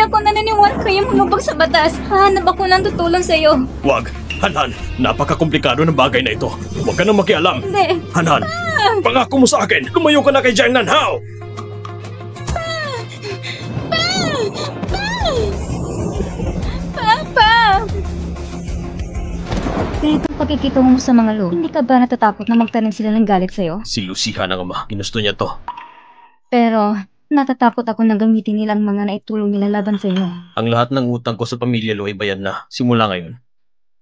Dahil ako naniniwala kayo lumabag sa batas, hahanap ako ng tutulong sa'yo. Wag! Hanhan, napaka-komplikado ng bagay na ito. Huwag ka nang makialam. Hindi. Hanhan, pangako mo sa akin, lumayo ka na kay Jiang Nanhao! Papa! Ganitong pagkikitungo mo sa mga lo, hindi ka ba natatakot na magtanim sila ng galit sa'yo? Si Lucia ang ama, ginusto niya to. Pero, natatakot ako na gamitin nilang mga naitulong nila laban sa'yo. Ang lahat ng utang ko sa pamilya Lo ay bayad na. Simula ngayon,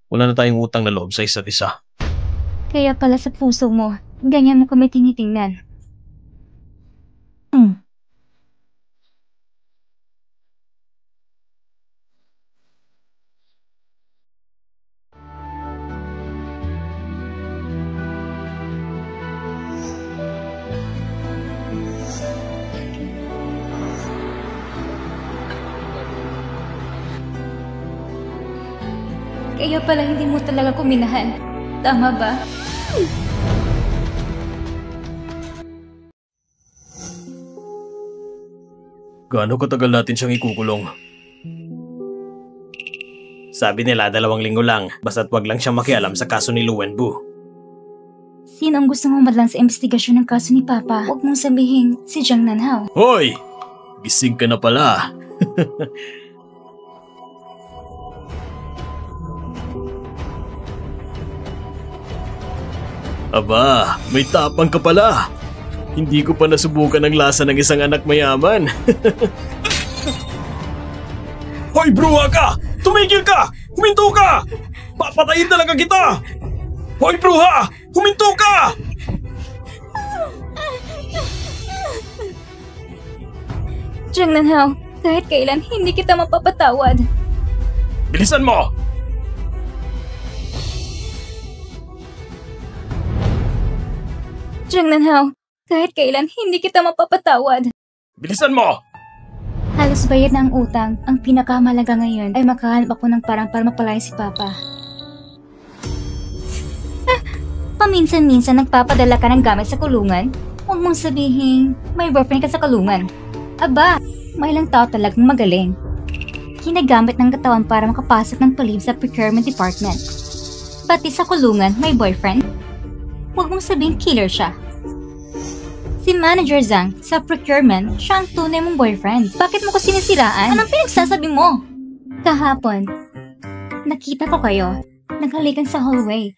wala na tayong utang na loob sa isa't isa. Kaya pala sa puso mo, ganyan mo kami tinitingnan. Kaya pala hindi mo talaga kuminahan. Tama ba? Gaano katagal natin siyang ikukulong? Sabi nila 2 linggo lang, basta't wag lang siyang makialam sa kaso ni Lu Wenbu. Sino ang gusto mong madlang sa investigasyon ng kaso ni Papa? Huwag mong sabihin si Jiang Nanhao. Hoy! Gising ka na pala. Aba, may tapang ka pala. Hindi ko pa nasubukan ang lasa ng isang anak mayaman. Hoy, bruha ka! Tumigil ka! Huminto ka! Papatayin talaga kita! Hoy, bruha! Huminto ka! Jiang Nanhao, kahit kailan hindi kita mapapatawad. Bilisan mo! Jiang Nanhao, kahit kailan hindi kita mapapatawad. Bilisan mo! Halos bayad na ang utang. Ang pinakamalaga ngayon ay makahanap ako ng parang para mapalaya si Papa. Paminsan-minsan nagpapadala ka ng gamit sa kulungan? Huwag mong sabihin, may boyfriend ka sa kulungan. Aba, may ilang tao talagang magaling. Ginagamit ng katawan para makapasok ng palib sa procurement department. Pati sa kulungan, may boyfriend? Huwag mong sabihin killer siya. Si Manager Zhang, sa procurement, siya ang tunay mong boyfriend. Bakit mo ko sinisiraan? Anong pinagsasabi mo? Kahapon, nakita ko kayo. Naghalikan sa hallway.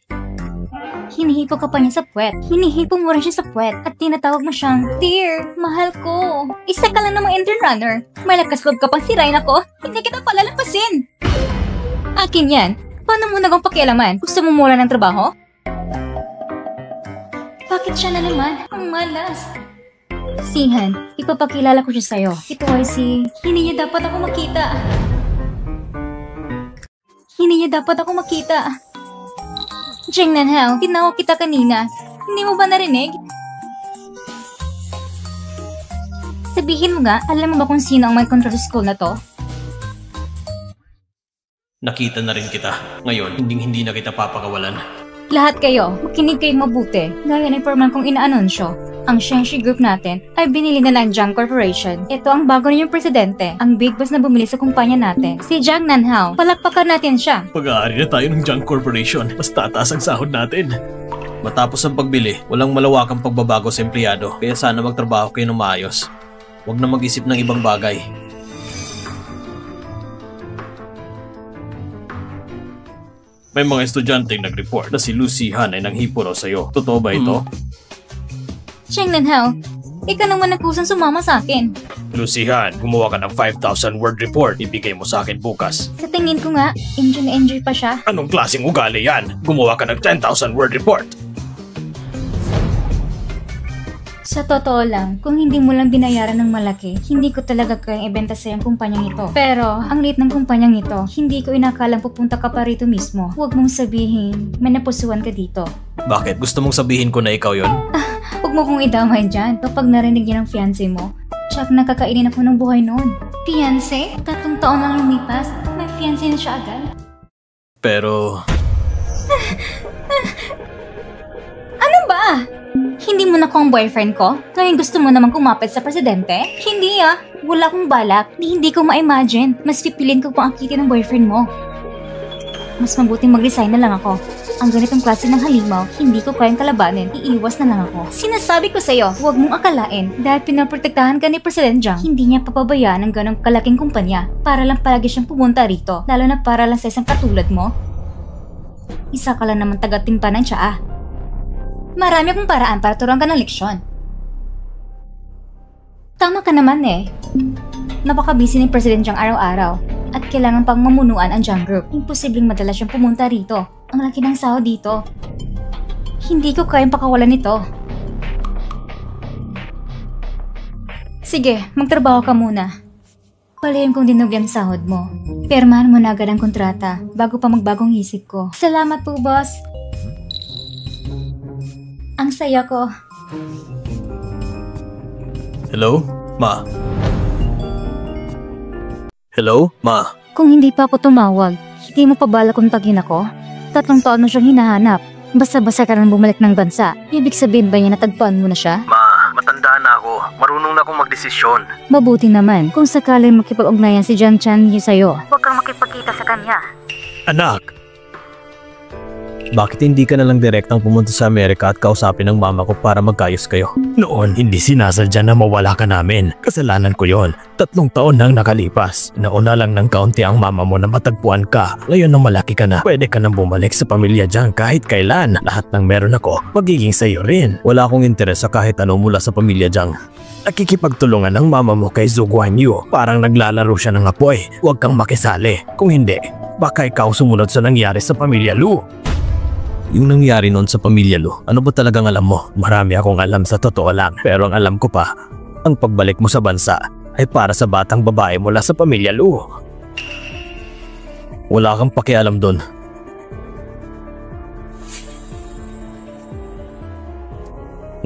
Hinihipo ka pa niya sa puwet. Hinihipo mo rin siya sa puwet. At tinatawag mo siyang, Dear, mahal ko. Isa ka lang namang intern runner. May lakas loob ka pang sirain ako. Hindi kita palalampasin. Akin yan. Paano mo nagong pakialaman? Gusto mo mula ng trabaho? Bakit siya na naman? Ang malas. Sihan, ipapakilala ko siya sa'yo. Ito ay si... Hindi niya dapat ako makita. Hindi niya dapat ako makita. Jiang Nanhao, tinawag kita kanina. Hindi mo ba narinig? Sabihin mo nga, alam mo ba kung sino ang may control sa school na to? Nakita na rin kita. Ngayon, hindi na kita papakawalan. Lahat kayo, makinig kayong mabuti. Gaya ng informal kong inaanunsyo, ang Shenxi Group natin ay binili na ng Jiang Corporation. Ito ang bago ninyong presidente, ang big boss na bumili sa kumpanya natin, si Jiang Nanhao. Palakpakan natin siya. Pag-aari na tayo ng Jiang Corporation, mas tataas ang sahod natin. Matapos ang pagbili, walang malawakang pagbabago sa empleyado, kaya sana magtrabaho kayo ng maayos. Huwag na mag-isip ng ibang bagay. May mga estudyanteng nag-report na si Lucy Han ay nanghipo raw sa'yo. Totoo ba ito? Jiang Nanhao, ikaw naman nagkusang sumama sa akin. Lucy Han, gumawa ka ng 5,000 word report. Ibigay mo sa akin bukas. Sa tingin ko nga, enjoy na enjoy pa siya. Anong klaseng ugali yan? Gumawa ka ng 10,000 word report. Sa totoo lang, kung hindi mo lang binayaran ng malaki, hindi ko talaga kayang ibenta sa yung kumpanyang ito. Pero, ang liit ng kumpanyang ito, hindi ko inakalang pupunta ka pa rito mismo. Huwag mong sabihin, may napusuan ka dito. Bakit? Gusto mong sabihin ko na ikaw yon? Huwag mo kong idamay dyan. Kapag narinig niya ng fiancé mo, tsak nakakainin ako ng buhay noon. Fiancé? 3 taon lang lumipas, may fiancé na siya agad. Pero... Ano ba? Hindi mo na ko ang boyfriend ko? Ngayon gusto mo naman kumapit sa presidente? Hindi ah. Wala akong balak. Hindi ko ma-imagine. Mas pipilin ko pang akitin ng boyfriend mo. Mas mabuting mag-resign na lang ako. Ang ganitong klase ng halimaw, hindi ko kayang kalabanin. Iiwas na lang ako. Sinasabi ko sa'yo, huwag mong akalain dahil pinaprotektahan ka ni President Jiang, hindi niya papabayaan ng ganong kalaking kumpanya para lang palagi siyang pumunta rito, lalo na para lang sa isang katulad mo. Isa ka lang naman taga-timpa ng tsaa. Marami akong paraan para turuan ka ng leksyon. Tama ka naman eh. Napaka-busy ni President Jiang araw-araw at kailangan pang mamunuan ang Jiang Group. Imposibleng madalas siyang pumunta rito. Ang laki ng sahod dito. Hindi ko kayang pakawalan nito. Sige, magtrabaho ka muna. Palayan kong dinug yung sahod mo. Pirmahan mo na agad ang kontrata bago pa magbagong isip ko. Salamat po, boss. Ang saya ko. Hello, Ma? Hello, Ma? Kung hindi pa ako tumawag, hindi mo pa bala kontagin ako? 3 taon mo siyang hinahanap. Basta-basta ka nang bumalik ng bansa. Ibig sabihin ba niya natagpuan mo na siya? Ma, matanda na ako. Marunong na akong magdesisyon. Mabuti naman kung sakaling makipag-ugnayan si Jiang Chan sa'yo. Huwag kang makipagkita sa kanya. Anak! Bakit hindi ka na lang direktang pumunta sa Amerika at kausapin ng mama ko para magkayos kayo? Noon, hindi sinasadya na mawala ka namin. Kasalanan ko yon. 3 taon nang nakalipas. Nauna lang ng kaunti ang mama mo na matagpuan ka. Ngayon nang malaki ka na, pwede ka nang bumalik sa pamilya Jiang kahit kailan. Lahat ng meron ako, magiging sa'yo rin. Wala akong interes sa kahit ano mula sa pamilya Jiang. Nakikipagtulungan ng mama mo kay Zhu Guanyu. Parang naglalaro siya ng apoy. Huwag kang makisali. Kung hindi, baka ikaw sumunod sa nangyari sa pamilya Lu. Yung nangyari noon sa pamilya Lu, ano ba talagang alam mo? Marami akong alam sa totoo lang. Pero ang alam ko pa, ang pagbalik mo sa bansa ay para sa batang babae mula sa pamilya Lu. Wala kang pakialam doon.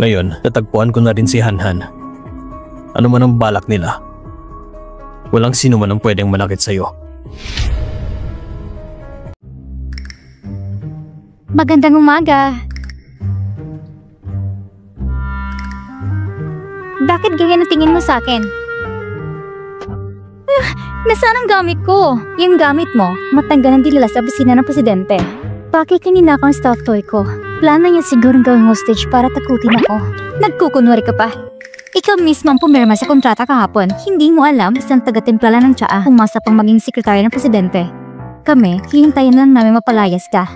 Ngayon, natagpuan ko na rin si Hanhan. Ano man ang balak nila, walang sino man ang pwedeng malakit sa'yo. Magandang umaga. Bakit ganyan ang tingin mo sa akin? Nasaan ang gamit ko? Yung gamit mo, matanggal ng dilala sa opisina ng presidente. Bakit kanina kang stuffed toy ko? Plano niya siguro gawing hostage para takutin ako. Nagkukunwari ka pa. Ikaw mismo ang pumirma sa kontrata kahapon. Hindi mo alam isang taga-timplala ng tsaa umasa pang maging sekretary ng presidente. Kami, hihintayin lang namin mapalayas ka.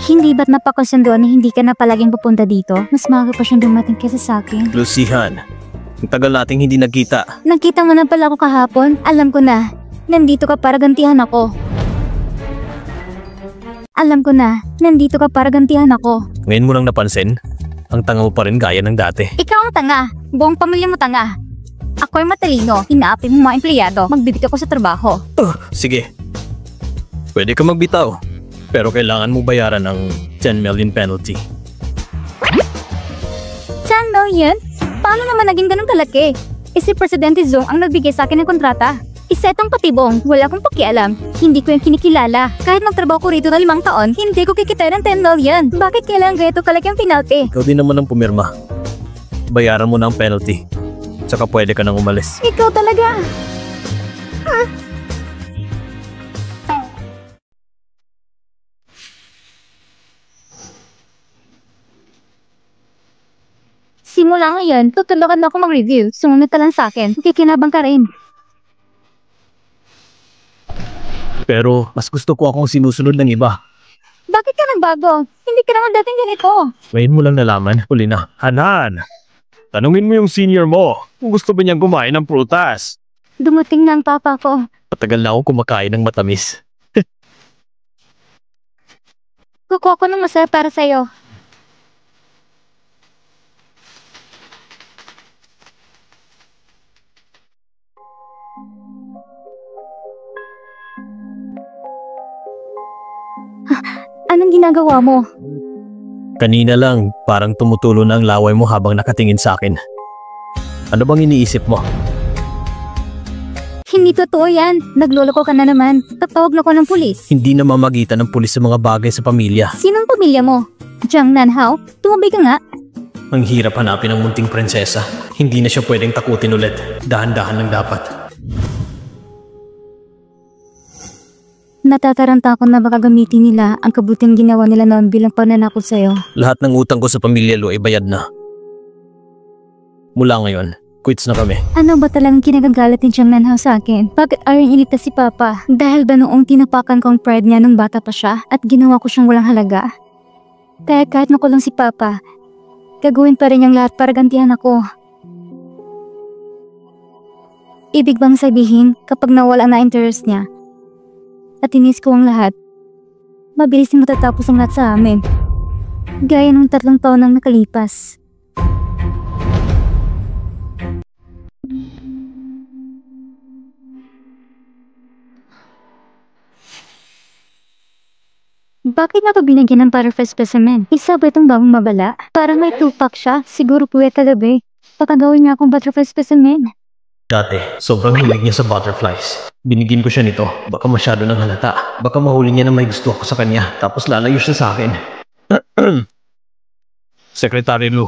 Hindi ba't napakasunduan na hindi ka na palaging pupunta dito? Mas maaga pa siyang dumating kesa sa akin. Lucihan, ang tagal nating hindi nagkita. Nagkita mo na pala ako kahapon. Alam ko na. Nandito ka para gantihan ako. Alam ko na. Nandito ka para gantihan ako. Ngayon mo lang napansin, ang tanga mo pa rin gaya ng dati. Ikaw ang tanga. Buong pamilya mo tanga. Ako'y matalino. Inaapi mo mga empleyado. Magbibigay ako sa trabaho. Sige. Pwede ka magbitaw. Pero kailangan mo bayaran ng 10 million penalty. 10 million? Paano naman naging ganun kalaki? Si Presidente Zhong ang nagbigay sa akin ng kontrata. Isa itong patibong, wala akong pakialam. Hindi ko yung kinikilala. Kahit magtrabaho ko rito na 5 taon, hindi ko kikita ng 10 million. Bakit kailangan ganito kalaki ang penalty? Ikaw din naman ang pumirma. Bayaran mo na ang penalty. Tsaka pwede ka nang umalis. Ikaw talaga. Simula ngayon, tutulungan mo ako mag-review. Sumunod ka lang sa akin. Kikinabang ka rin. Pero mas gusto ko akong sinusunod ng iba. Bakit ka nagbago? Hindi ka naman dating ganito. Ngayon mo lang nalaman, huli na. Hanan! Tanungin mo yung senior mo kung gusto ba niyang kumain ng prutas. Dumating na ang papa ko. Matagal na akong kumakain ng matamis. Kukuha ko ng masaya para sa'yo. Anong ginagawa mo? Kanina lang, parang tumutulo na ang laway mo habang nakatingin sa akin. Ano bang iniisip mo? Hindi totoo yan. Nagloloko ka na naman. Tatawag na ko ng pulis. Hindi na mamagitan ng pulis sa mga bagay sa pamilya. Sinong pamilya mo? Jiang Nanhao? Tumabay ka nga. Ang hirap hanapin ng munting prinsesa. Hindi na siya pwedeng takutin ulit. Dahan-dahan lang dapat. Natataranta ako na baka gamitin nila ang kabutihang ginawa nila noon bilang pananakot sa'yo. Lahat ng utang ko sa pamilya Lu ay bayad na. Mula ngayon, quits na kami. Ano ba talagang kinagagalit ni Jiang Nanhao sa akin? Bakit ayaw inita si Papa? Dahil ba noong tinapakan ko ang pride niya nung bata pa siya at ginawa ko siyang walang halaga? Kaya kahit nakulong si Papa, gagawin pa rin niyang lahat para gantihan ako. Ibig bang sabihin kapag nawala na interest niya at inis ko ang lahat, mabilis na matatapos ang lahat sa amin. Gaya ng 3 taon nang nakalipas. Bakit na ito binigyan ng butterfly specimen? Isa ba itong bagong mabala? Parang may 2-pack siya. Siguro puwet talabi. Baka gawin niya akong butterfly specimen. Dati, sobrang hilig niya sa butterflies. Binigyan ko siya nito. Baka masyado nang halata. Baka mahuli niya na may gusto ako sa kanya. Tapos lalayo siya sa akin. Secretary Lu.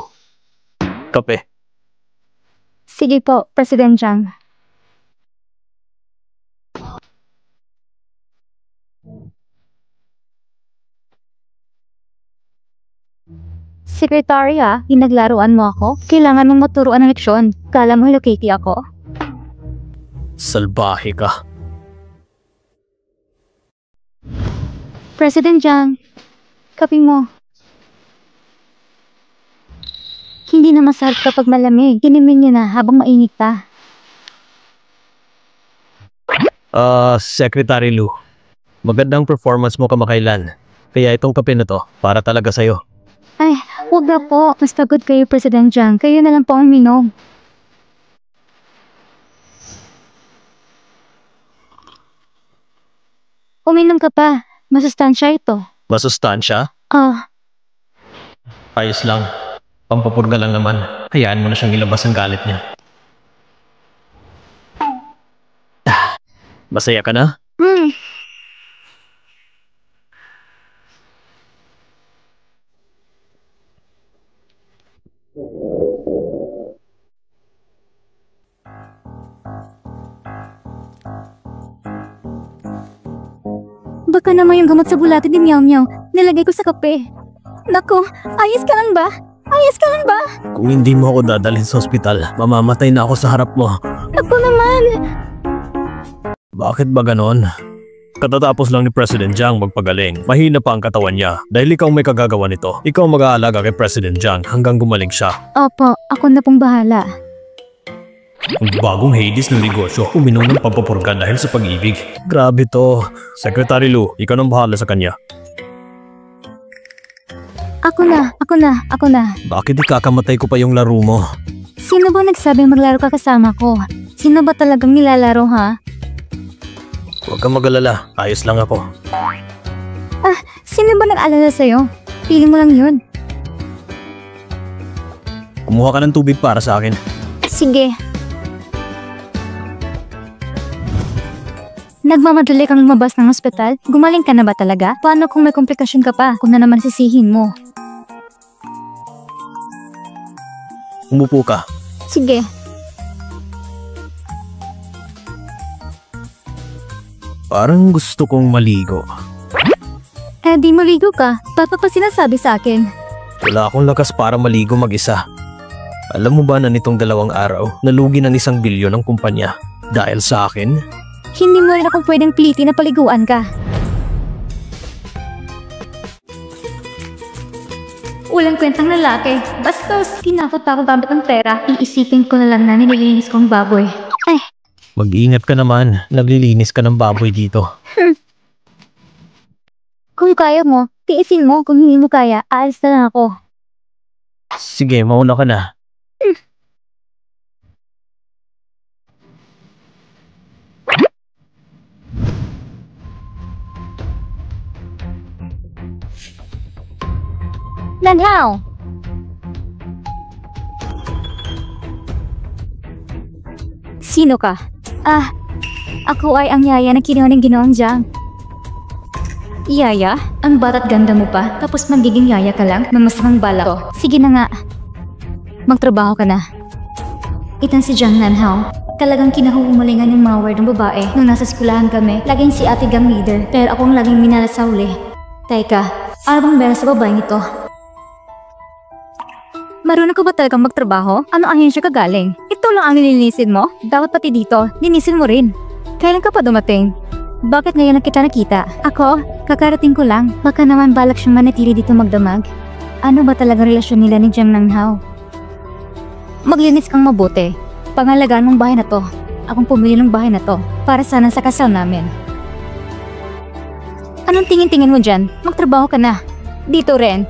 Kape. Sige po, President Jiang. Secretary hinaglaruan mo ako? Kailangan mong maturuan ng leksyon. Kala mo Hello Kitty ako? Salbahe ka. President Jiang, kape mo. Hindi na masarap kapag malamig. Hinimin niyo na habang mainit pa. Secretary Lu. Magandang performance mo kamakailan. Kaya itong kape na to, para talaga sa'yo. Ay, huwag na po. Mas pagod kayo, President Jiang. Kayo na lang po ang minom. Uminom ka pa. Masustansya ito. Masustansya? Ayos lang. Pampapurga lang naman. Hayaan mo na siyang ilabas ang galit niya. Masaya ka na? Baka naman yung gamot sa bulate ni Meow Meow nilagay ko sa kape. Naku, ayos ka lang ba? Ayos ka lang ba? Kung hindi mo ako dadalhin sa ospital, mamamatay na ako sa harap mo. Ako naman. Bakit ba ganon? Katatapos lang ni President Jiang magpagaling. Mahina pa ang katawan niya. Dahil ikaw may kagagawa nito. Ikaw mag-aalaga kay President Jiang hanggang gumaling siya. Opo, ako na pong bahala. Ang bagong Hades ng negosyo, uminom ng pampapurga dahil sa pag-ibig. Grabe to. Secretary Lu, ikaw nang bahala sa kanya. Ako na. Bakit ikakamatay ko pa yung laro mo? Sino ba nagsabing maglaro ka kasama ko? Sino ba talagang nilalaro ha? Huwag kang mag-alala, ayos lang ako. Sino ba nag-alala sa'yo? Feeling mo lang yun. Kumuha ka ng tubig para sa akin. Sige. Nagmamadali kang lumabas ng ospital? Gumaling ka na ba talaga? Paano kung may komplikasyon ka pa? Kung na naman sisihin mo? Umupo ka. Sige. Parang gusto kong maligo. Di maligo ka. Papa pa sinasabi sa akin. Wala akong lakas para maligo mag-isa. Alam mo ba na nitong 2 araw, nalugi ng 1 bilyon ang kumpanya? Dahil sa akin? Hindi mo rin akong pwedeng pilitin na paliguan ka. Walang kwentang lalaki. Bastos, tinakot ako gamit ng pera. Iisipin ko na lang na nililinis kong baboy. Mag-iingat ka naman. Naglilinis ka ng baboy dito. Kung kaya mo, tiisin mo. Kung hindi mo kaya, aalis na lang ako. Sige, mauna ka na. Nanhao! Sino ka? Ako ay ang yaya na kinuha ng Ginoong Jiang. Yaya? Ang bata't ganda mo pa, tapos magiging yaya ka lang? Mamasamang bala ko. Sige na nga. Magtrabaho ka na. Itang si Jiang Nanhao. Talagang kinahuhumalingan yung mga word ng babae. Nung nasa skulahan kami, laging si ate gang leader, pero akong laging minala sa uli. Teka, ano bang meron sa babaeng ito? Marunong ka ba talagang magtrabaho? Ano ahensya ka galing? Ito lang ang nilinisin mo? Dapat pati dito, linisin mo rin. Kailan ka pa dumating? Bakit ngayon lang kita nakita? Ako? Kakarating ko lang. Baka naman balak siyang manatili dito magdamag. Ano ba talaga relasyon nila ni Jiang Nanghao? Maglinis kang mabuti. Pangalagaan mong bahay na to. Akong pumili ng bahay na to para sana sa kasal namin. Anong tingin-tingin mo dyan? Magtrabaho ka na. Dito rin.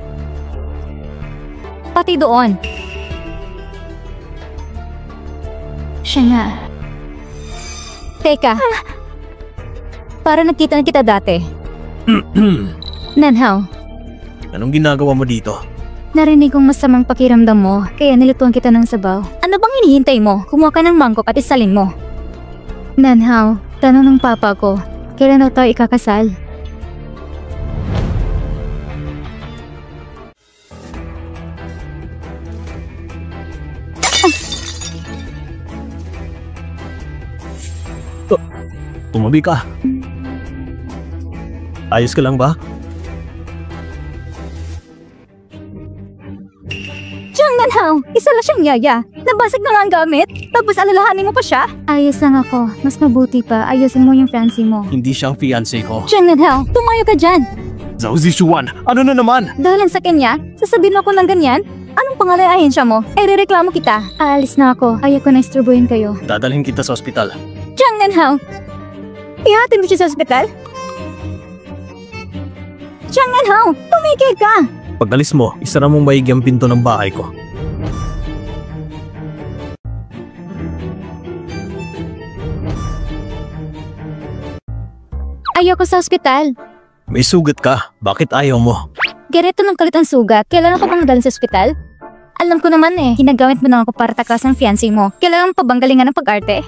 Pati doon. Siya nga. Teka. Para nakita na kita dati. Nanhao. Anong ginagawa mo dito? Narinig kong masamang pakiramdam mo, kaya nilutuan kita ng sabaw. Ano bang hinihintay mo? Kumuha ka ng mangkok at isalin mo. Nanhao, tanong ng papa ko, kailan daw tayo ikakasal? Tumabi ka. Ayos ka lang ba? Jiang Nanhao, isa lang siyang yaya. Nabasag na nga ang gamit, tapos alalahanin mo pa siya? Ayos lang ako. Mas mabuti pa, ayusin mo yung fancy mo. Hindi siyang fiancé ko. Jiang Nanhao, tumayo ka dyan. Zhao Zishuan, ano na naman? Dahil sa kanya, sasabihin ako ng ganyan? Anong pangalan ay ahensya mo? Ay rereklamo kita. Aalis na ako. Ayoko na isturbuhin kayo. Dadalhin kita sa ospital. Jiang Nanhao, ihatid mo siya sa ospital? Jiang Nanhao, tumigil ka! Pag alis mo, isara mong maigi ang pinto ng bahay ko. Ayoko sa ospital. May sugat ka. Bakit ayaw mo? Ganito ng kalit ang sugat. Kailangan ko bang madalhin sa ospital? Alam ko naman eh, ginagamit mo na ako para takasan ang fiancé mo. Kailangan pa bang galingan ng pag-arte?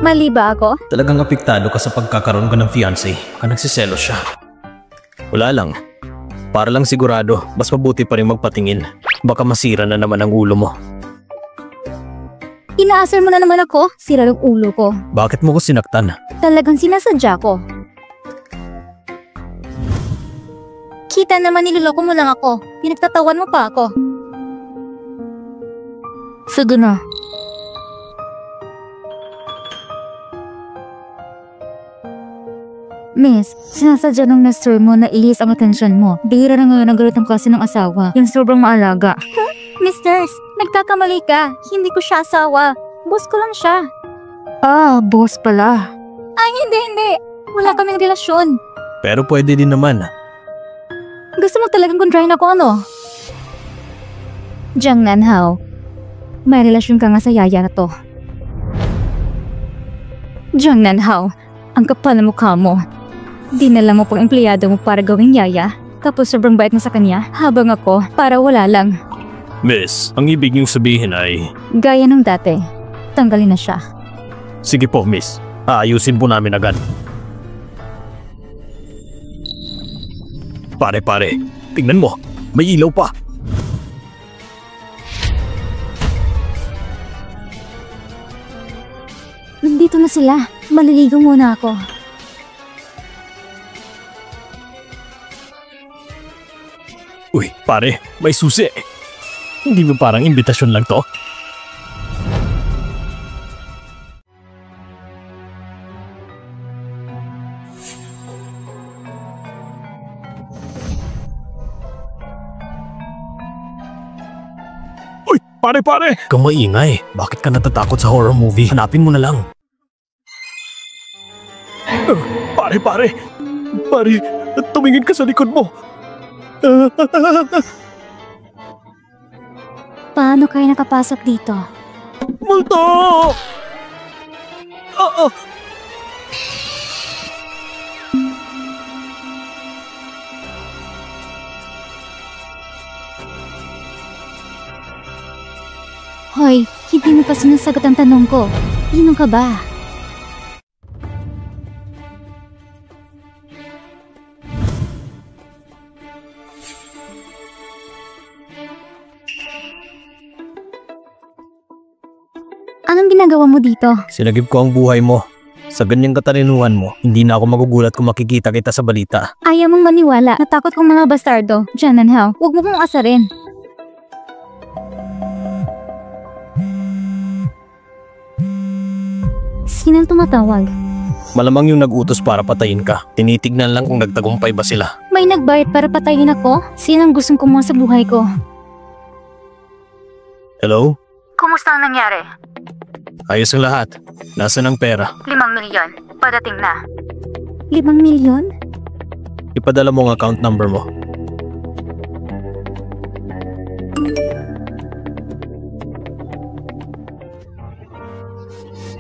Mali ba ako? Talagang apektado ka sa pagkakaroon ka ng fiancé. Ka nagsiselo siya. Wala lang. Para lang sigurado, mas mabuti pa rin magpatingin. Baka masira na naman ang ulo mo. Inaasar mo na naman ako, sira ng ulo ko. Bakit mo ko sinaktan? Talagang sinasadya ko. Kita naman niloloko mo lang ako. Pinagtatawan mo pa ako. Sige na. Miss, sinasadya ng Nestor mo na ilis ang atensyon mo. Bihira na ngayon ang galit ng klase ng asawa. Yung sobrang maalaga. Misters, nagkakamali ka. Hindi ko siya asawa. Boss ko lang siya. Boss pala. Ay, hindi. Wala kaming relasyon. Pero pwede din naman. Gusto mo talagang kontrahin ako, ano? Jiang Nanhao, may relasyon ka nga sa yaya na to. Jiang Nanhao, ang kapal na mukha mo. Dinala mo pang empleyado mo para gawing yaya, tapos sobrang bait mo sa kanya, habang ako, para wala lang. Miss, ang ibig niyong sabihin ay... Gaya nung dati, tanggalin na siya. Sige po, miss. Aayusin po namin agad. Pare, tingnan mo. May ilaw pa. Nandito na sila. Maliligo muna ako. Uy, pare, may susi. Hindi mo parang imbitasyon lang to? Uy, pare! Kung maingay, bakit ka natatakot sa horror movie? Hanapin mo na lang. Pare! Tumingin ka sa likod mo! Paano kayo nakapasok dito? Multo! Hoy, hindi mo pa sinasagot ang tanong ko. Sino ka ba? Anong ginagawa mo dito? Sinagip ko ang buhay mo. Sa ganyang katalinuhan mo, hindi na ako magugulat kung makikita kita sa balita. Ayaw mong maniwala. Natakot kong mga bastardo. Jan and Hao, huwag mo kong asarin. Sinang tumatawag? Malamang yung nag-utos para patayin ka. Tinitignan lang kung nagtagumpay ba sila. May nagbayad para patayin ako? Sinang gustong kumuha sa buhay ko? Hello? Kumusta ang nangyari? Ayos ang lahat. Nasaan ang pera? 5 milyon. Padating na. 5 milyon? Ipadala mo ang account number mo.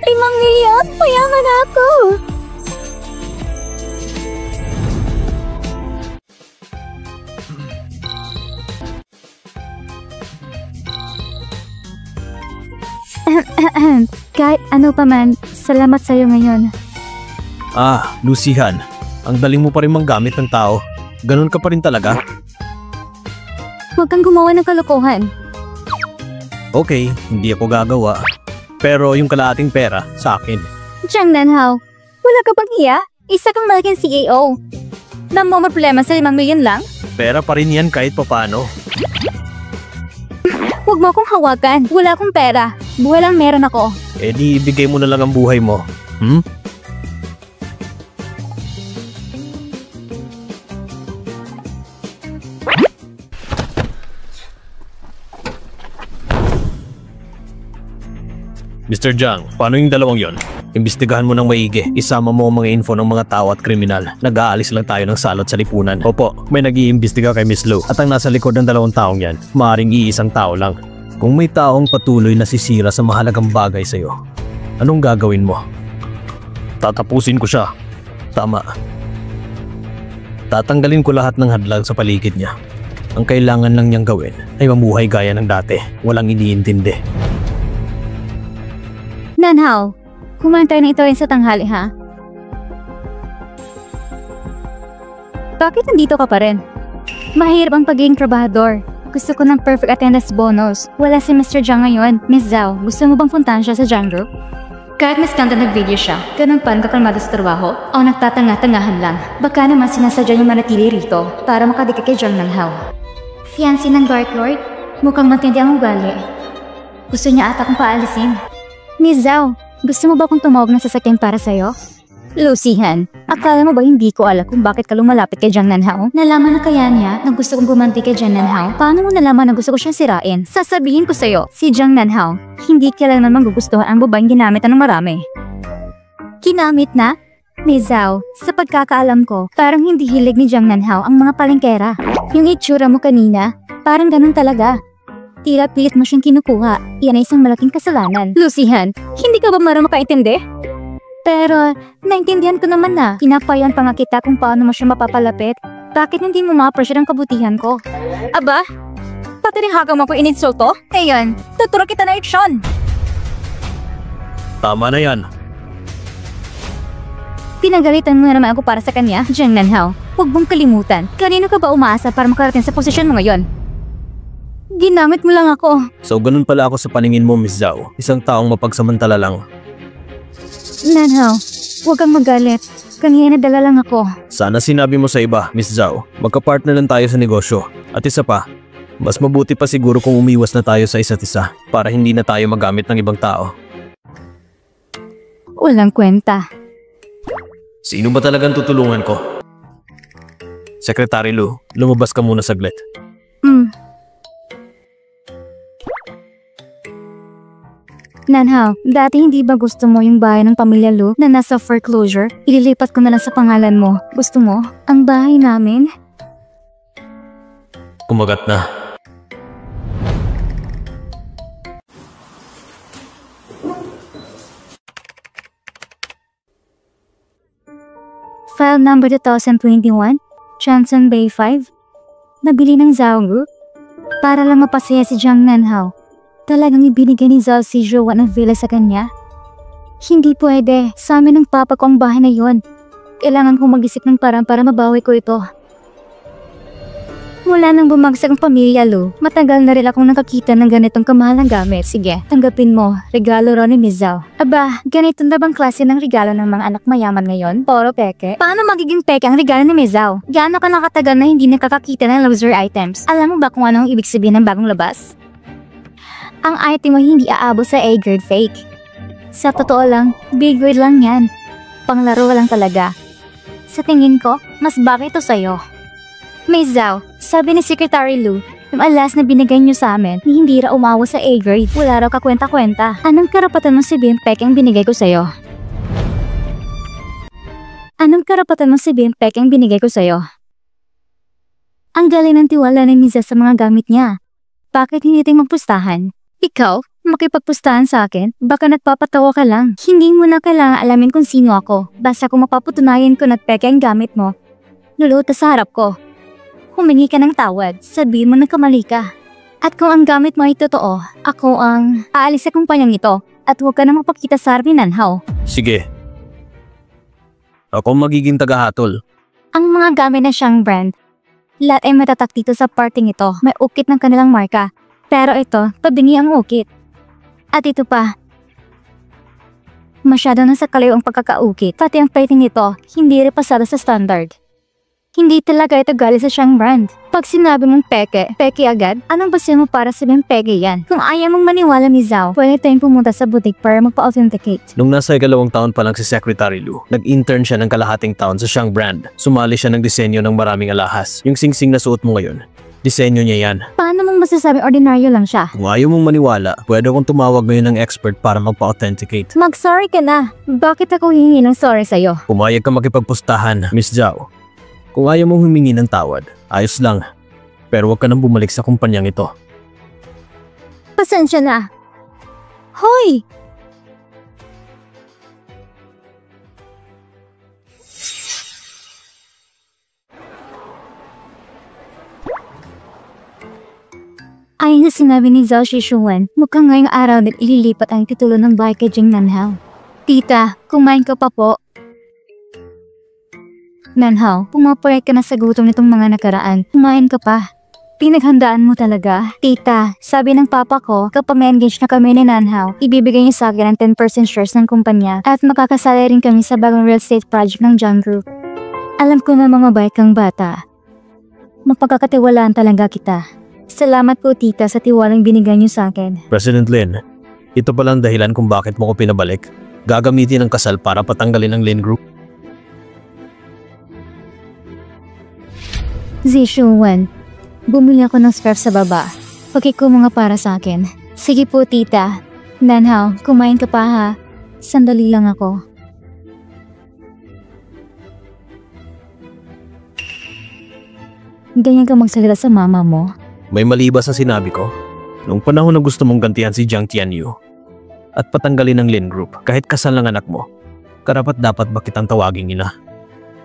Limang milyon? Mayaman ako! Kahit ano pa man, salamat sa'yo ngayon. Lucihan. Ang daling mo pa rin manggamit ng tao. Ganun ka pa rin talaga? Huwag kang gumawa ng kalokohan. Okay, hindi ako gagawa. Pero yung kalahating pera, sa akin. Jiang Nanhao, wala ka bang iya? Isa kang malaking CEO. Damo mo problema sa 5 milyon lang? Pera pa rin yan kahit papano. Huwag mo akong hawakan. Wala akong pera. Buhay lang meron ako. Eh di ibigay mo na lang ang buhay mo. Mr. Jiang, paano yung dalawang yon? Imbestigahan mo ng maigi. Isama mo ang mga info ng mga tao at kriminal. Nag-aalis lang tayo ng salot sa lipunan. Opo, may nag-iimbestiga kay Miss Lu. At ang nasa likod ng dalawang taong yan, maaaring iisang tao lang. Kung may taong patuloy na sisira sa mahalagang bagay sa'yo, anong gagawin mo? Tatapusin ko siya. Tama. Tatanggalin ko lahat ng hadlang sa paligid niya. Ang kailangan lang niyang gawin ay mamuhay gaya ng dati. Walang iniintindi. Nanhao, kumain tayo na ito rin sa tanghali ha? Bakit nandito ka pa rin? Mahirap ang pagiging trabahador. Gusto ko ng perfect attendance bonus. Wala si Mr. Jiang ngayon. Miss Zhao, gusto mo bang puntahan siya sa Jiang Group? Kahit mas ganda nag-video siya, ganun pa ang kakalmado sa trabaho o nagtatanga-tangahan lang. Baka naman sinasadya niya manatili rito para makadikit kay Jiang Nanhao. Fiancé ng Dark Lord? Mukhang matindi ang ugali. Gusto niya ata kong paalisin. Miss Zhao, gusto mo ba kung tumawag ng sasakyan para sa'yo? Lucihan, akala mo ba hindi ko alam kung bakit ka lumalapit kay Jiang Nanhao? Nalaman na kaya niya na gusto kong gumanti kay Jiang Nanhao? Paano mo nalaman na gusto ko siyang sirain? Sasabihin ko sa'yo, si Jiang Nanhao, hindi kailanman magugustuhan ang babaeng ginamit na ng marami. Ginamit na? Miss Zhao, sa pagkakaalam ko, parang hindi hilig ni Jiang Nanhao ang mga palengkera. Yung itsura mo kanina, parang ganun talaga. Tila pilit mo siyang kinukuha. Yan ay isang malaking kasalanan. Lucihan, hindi ka ba marunong makaintindi? Pero, naintindihan ko naman na. Pinapayan pa nga kita kung paano mo siya mapapalapit. Bakit hindi mo ma-appreciate ang kabutihan ko? Aba? Pati rin hagang mo ko ininsulto? Ngayon, tuturo kita na aksyon. Tama na yan. Pinagalitan mo na naman ako para sa kanya, Jiang Nanhao. Huwag mong kalimutan. Kanino ka ba umaasa para makarating sa posisyon mo ngayon? Ginamit mo lang ako. So ganun pala ako sa paningin mo, Miss Zhao. Isang taong mapagsamantala lang. Nanhao, huwag kang magalit. Kanina dala lang ako. Sana sinabi mo sa iba, Miss Zhao. Magka-partner lang tayo sa negosyo. At isa pa, mas mabuti pa siguro kung umiwas na tayo sa isa't isa para hindi na tayo magamit ng ibang tao. Walang kwenta. Sino ba talagang tutulungan ko? Secretary Lu, lumabas ka muna saglit. Nanhao, dati hindi ba gusto mo yung bahay ng pamilya Lu na nasa foreclosure? Ililipat ko na lang sa pangalan mo. Gusto mo? Ang bahay namin? Kumagat na. File number 2021, Johnson Bay 5. Nabili ng Zhao Group para lang mapasaya si Jiang Nanhao. Talagang ibinigay ni Zal si Joanne ang villa sa kanya? Hindi pwede. Sa amin ng papa ko ang bahay na yon. Kailangan kong mag-isip ng parang para mabawi ko ito. Mula nang bumagsak ang pamilya, Lou, matagal na rin akong nakakita ng ganitong kamahalang gamit. Sige, tanggapin mo. Regalo raw ni Miss Zhao. Aba, ganito na bang klase ng regalo ng mga anak mayaman ngayon? Puro peke? Paano magiging peke ang regalo ni Miss Zhao? Gaano ka nakatagal na hindi nakakakita ng luxury items? Alam mo ba kung anong ibig sabihin ng bagong labas? Ang item mo hindi aabot sa A-grade fake. Sa totoo lang, B-grade lang yan. Panglaro lang talaga. Sa tingin ko, mas bagay ito sa'yo. Miss Zhao, sabi ni Secretary Lou, yung alas na binigay niyo sa amin, hindi raw umawa sa A-grade. Wala raw kakwenta-kwenta. Anong karapatan mo sabihin peke ang binigay ko sa'yo? Anong karapatan mo sabihin peke ang binigay ko sa'yo? Ang galing ng tiwala ni Miss Zhao sa mga gamit niya. Bakit hindi tayo magpustahan? Ikaw, makipagpustahan sa akin? Baka nagpapatawa ka lang. Hindi mo na kailangan alamin kung sino ako. Basta kung mapapatunayan ko na peke ang gamit mo, luluta sa harap ko. Humingi ka ng tawad, sabihin mo na kamali ka. At kung ang gamit mo ay totoo, ako ang aalis sa kumpanyang ito at huwag ka na mapakita sa harap ni Nanhao. Sige. Ako magiging tagahatol. Ang mga gamit na siyang brand, lahat ay matatak dito sa parting ito. May ukit ng kanilang marka. Pero ito, pabingi ang ukit. At ito pa, masyado na sa kalayo ang pagkakaukit. Pati ang plating nito, hindi repasado sa standard. Hindi talaga ito galing sa siyang brand. Pag sinabi mong peke, peke agad? Anong base mo para sabihin peke yan? Kung ayaw mong maniwala ni Zhao, pwede tayong pumunta sa boutique para magpa-authenticate. Nung nasa 2 taon pa lang si Secretary Lou, nag-intern siya ng kalahating taon sa siyang brand. Sumali siya ng disenyo ng maraming alahas. Yung singsing na suot mo ngayon, disenyo niya yan. Paano mong masasabing ordinaryo lang siya? Kung ayaw mong maniwala, pwede akong tumawag ngayon ng expert para magpa-authenticate. Mag-sorry ka na. Bakit ako hihingi ng sorry sa'yo? Pumayag ka makipagpustahan, Miss Zhao. Kung ayaw mong humingi ng tawad, ayos lang. Pero huwag ka nang bumalik sa kumpanyang ito. Pasensya na. Hoy! Ayon sa sinabi ni Zhao Shishuan, mukhang ngayong araw na ililipat ang titulo ng bahay kay Jing Nanhao. Tita, kumain ka pa po. Nanhao, pumapayat ka na sa gutom nitong mga nakaraan. Kumain ka pa. Pinaghandaan mo talaga. Tita, sabi ng papa ko, kapag ma-engage na kami ni Nanhao, ibibigay niya sa akin ang 10% shares ng kumpanya at makakasali rin kami sa bagong real estate project ng Jiang Group. Alam ko na mga bait kang bata. Mapagkakatiwalaan talaga kita. Salamat po tita sa tiwalang binigay niyo sa akin. President Lin, ito palang dahilan kung bakit mo ko pinabalik. Gagamitin ang kasal para patanggalin ang Lin Group. Zishuan, bumili ako ng scarf sa baba. Pagkiko mga para sa akin. Sige po tita. Nanhao, kumain ka pa ha. Sandali lang ako. Ganyan ka magsalita sa mama mo? May mali ba sa sinabi ko? Noong panahon na gusto mong gantihan si Jiang Tianyu at patanggalin ang Lin Group kahit kasal ng anak mo, karapat dapat ba kitang tawaging ina?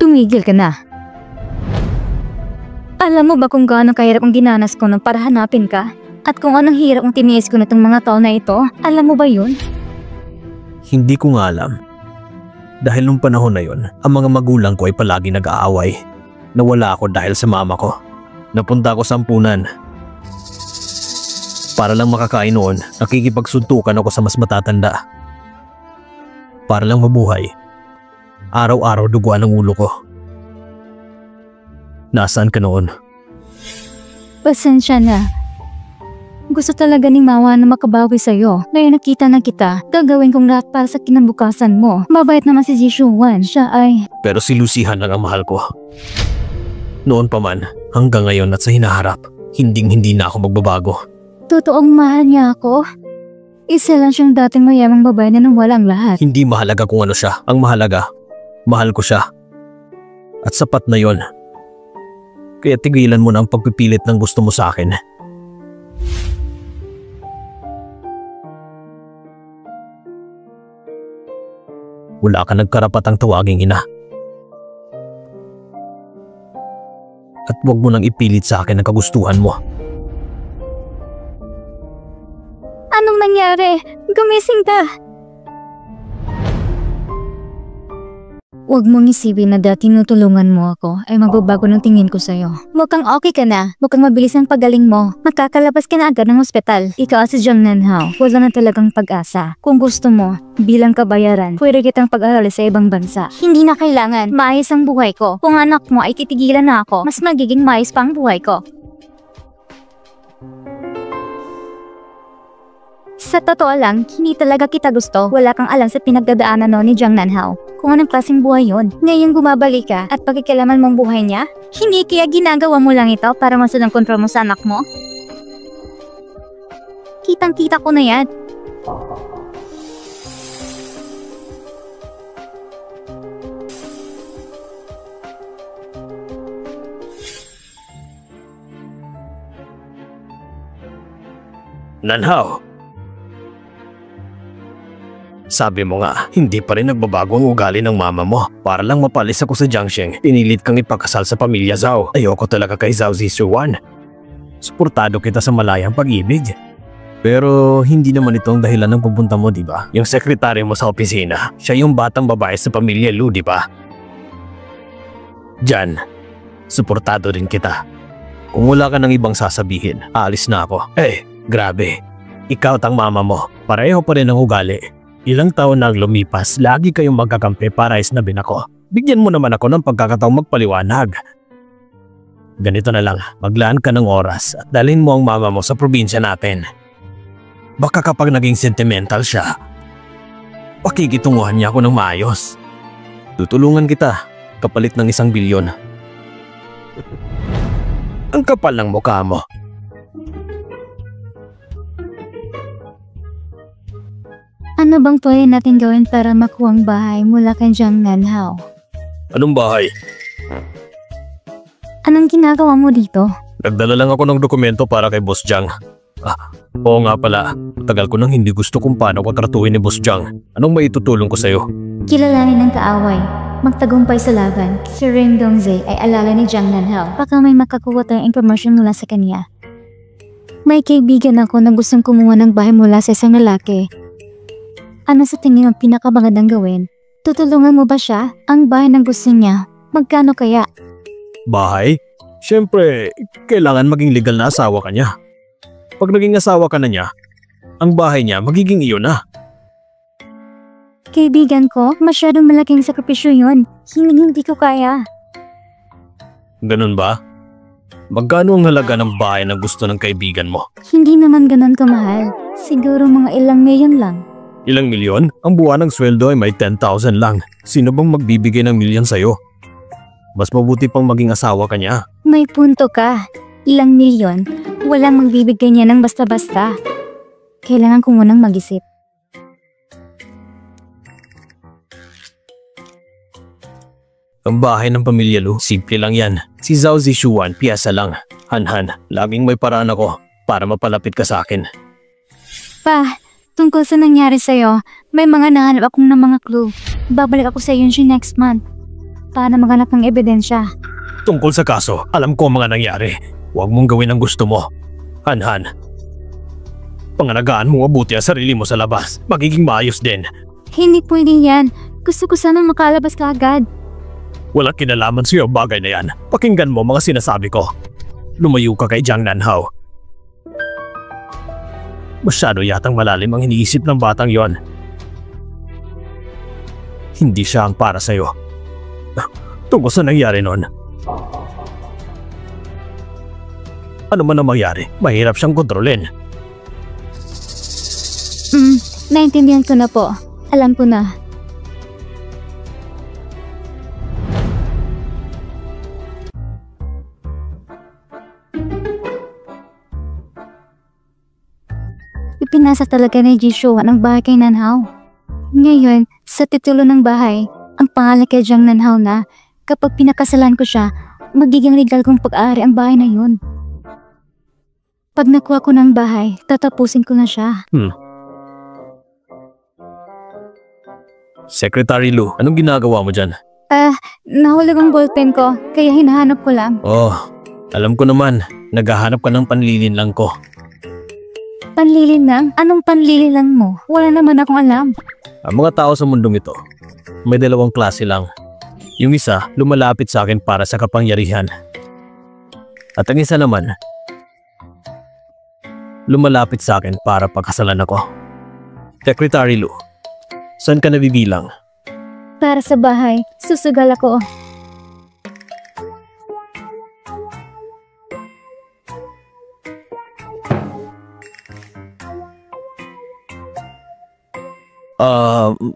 Tumigil ka na. Alam mo ba kung gaano kahirap ang ginanas ko nang para hanapin ka? At kung anong hirap ang tiniis ko nitong mga taon na ito? Alam mo ba yun? Hindi ko nga alam. Dahil nung panahon na yon, ang mga magulang ko ay palagi nag-aaway. Nawala ako dahil sa mama ko. Napunta ako sa ampunan. Para lang makakain noon, nakikipagsuntukan ako sa mas matatanda. Para lang mabuhay. Araw-araw duguan ang ulo ko. Nasaan ka noon? Pasensya na. Gusto talaga ni Mama na makabawi sa'yo. Ngayon nakita na kita, gagawin kong lahat para sa kinabukasan mo. Mabait naman si Zishuan, siya ay... Pero si Lucihan lang ang mahal ko. Noon pa man, hanggang ngayon at sa hinaharap, hindi na ako magbabago. Totoong mahal niya ako? Isa lang siyang dating mayamang babae na nang walang lahat. Hindi mahalaga kung ano siya. Ang mahalaga, mahal ko siya. At sapat na yon. Kaya tigilan mo na ang pagpipilit ng gusto mo sa akin. Wala ka nagkarapatang tawaging ina. At huwag mo nang ipilit sa akin ang kagustuhan mo. Anong nangyari? Gumising ka! Huwag mong isipin na dati tinutulungan mo ako ay magbabago ng tingin ko sa'yo. Mukhang okay ka na. Mukhang mabilis ang pagaling mo. Makakalabas ka na agad ng ospital. Ikaw si Jang Nanhao. Wala na talagang pag-asa. Kung gusto mo, bilang kabayaran, pwede kitang pag-aral sa ibang bansa. Hindi na kailangan. Maayos ang buhay ko. Kung anak mo ay titigilan na ako, mas magiging maayos pa ang buhay ko. Sa totoo lang, hindi talaga kita gusto. Wala kang alam sa pinagdadaanan ni Jang Nanhao. Kung anong klaseng buhay yun. Ngayon bumabalik ka at pagkikilaman mong buhay niya? Hindi kaya ginagawa mo lang ito para masunod ang kontrol mo sa anak mo? Kitang-kita ko na yan. Nanhao. Sabi mo nga, hindi pa rin nagbabago ang ugali ng mama mo. Para lang mapalis ako sa Jiangsheng, pinilit kang ipakasal sa pamilya Zhao. Ayoko talaga kay Zhao Zishuan. Suportado kita sa malayang pag-ibig. Pero hindi naman ito ang dahilan ng pupunta mo, di ba? Yung sekretary mo sa opisina, siya yung batang babae sa pamilya Lu, di ba? Jan, suportado rin kita. Kung wala ka ng ibang sasabihin, aalis na ako. Grabe. Ikaw at ang mama mo, pareho pa rin ang ugali. Ilang taon na ang lumipas, lagi kayong magkakampi para isnabin ako. Bigyan mo naman ako ng pagkakataong magpaliwanag. Ganito na lang, maglaan ka ng oras at dalhin mo ang mama mo sa probinsya natin. Baka kapag naging sentimental siya, pakikitunguhan niya ako ng maayos. Tutulungan kita, kapalit ng 1 bilyon. Ang kapal ng mukha mo. Ano bang pwede natin gawin para makuha ang bahay mula kay Jang Nanhao? Anong bahay? Anong ginagawa mo dito? Nagdala lang ako ng dokumento para kay Boss Jang. Oo nga pala. Tagal ko nang hindi gusto kung paano ko tratuhin ni Boss Jang. Anong maitutulong ko sa'yo? Kilalanin ng kaaway. Magtagumpay sa laban. Si Ring Dongzhe ay alala ni Jang Nanhao. Baka may makakuha tayong impormasyon mula sa kanya. May kaibigan ako na gustong kumuha ng bahay mula sa isang lalaki. Ano sa tingin ang pinakamagandang gawin? Tutulungan mo ba siya? Ang bahay ng gusto niya. Magkano kaya? Bahay? Siyempre, kailangan maging legal na asawa ka niya. Pag naging asawa ka na niya, ang bahay niya magiging iyo na. Kaibigan ko, masyadong malaking sakripisyo yun. Hindi ko kaya. Ganun ba? Magkano ang halaga ng bahay na gusto ng kaibigan mo? Hindi naman ganun kamahal. Siguro mga ilang milyon lang. Ilang milyon? Ang buwan ng sweldo ay may 10,000 lang. Sino bang magbibigay ng milyon sa'yo? Mas mabuti pang maging asawa ka niya. May punto ka. Ilang milyon? Walang magbibigay niya ng basta-basta. Kailangan ko munang mag-isip. Ang bahay ng pamilya Lu, simple lang yan. Si Zhao Zishuan, piyasa lang. Han, laging may paraan ako para mapalapit ka sa akin. Pa, tungkol sa nangyari sa'yo, may mga nahanap akong ng mga clue. Babalik ako sa iyo next month para maghanap ng ebidensya. Tungkol sa kaso, alam ko ang mga nangyari. Huwag mong gawin ang gusto mo. Han, pangalagaan mo mabuti ang sarili mo sa labas. Magiging maayos din. Hindi pwede yan. Gusto ko sana makalabas ka agad. Walang kinalaman sa'yo ang bagay na yan. Pakinggan mo mga sinasabi ko. Lumayo ka kay Jang Nanhao. Masyado yatang malalim ang iniisip ng batang yon. Hindi siya ang para sa'yo. Tungkol sa nangyari nun. Ano man ang mangyari, mahirap siyang kontrolin. Naintindihan ko na po. Alam ko na. Ipinasa talaga ni Jishuan ang bahay kay Nanhao. Ngayon, sa titulo ng bahay, ang pangalan kay Jang Nanhao na. Kapag pinakasalan ko siya, magiging legal kong pag-aari ang bahay na yun. Pag nakuha ko ng bahay, tatapusin ko na siya. Secretary Lu, anong ginagawa mo dyan? Nahulog ang ballpen ko, kaya hinahanap ko lang. Oh, alam ko naman, naghahanap ka ng panlilinlang ko. Panlilinlang? Anong panlilinlang mo? Wala naman akong alam. Ang mga tao sa mundong ito, may dalawang klase lang. Yung isa, lumalapit sa akin para sa kapangyarihan. At ang isa naman, lumalapit sa akin para pagkasalan ako. Secretary Lou, saan ka nabibilang? Para sa bahay, susugal ako.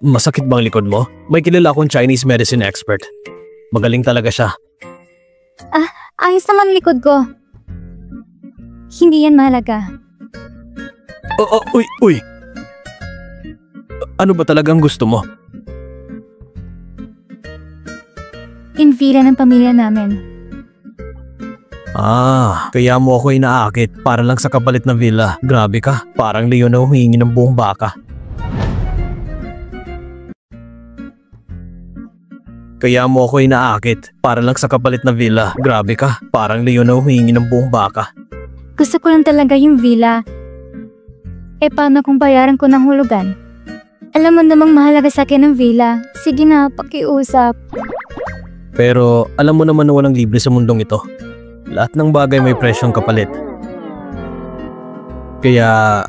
Masakit bang likod mo? May kilala akong Chinese medicine expert. Magaling talaga siya. Ayos naman likod ko. Hindi yan mahalaga. Uy! Ano ba talagang gusto mo? Invira ng pamilya namin. Kaya mo ako inaakit para lang sa kapalit na villa. Grabe ka, parang leon na humingi ng buong baka. Kaya mo ako inaakit para lang sa kapalit na villa. Grabe ka, parang leon na humingi ng buong baka. Gusto ko lang talaga yung villa. Paano kung bayaran ko ng hulugan? Alam mo namang mahalaga sa akin ng villa. Sige na, pakiusap. Pero alam mo naman na walang libre sa mundong ito. Lahat ng bagay may presyong kapalit. Kaya,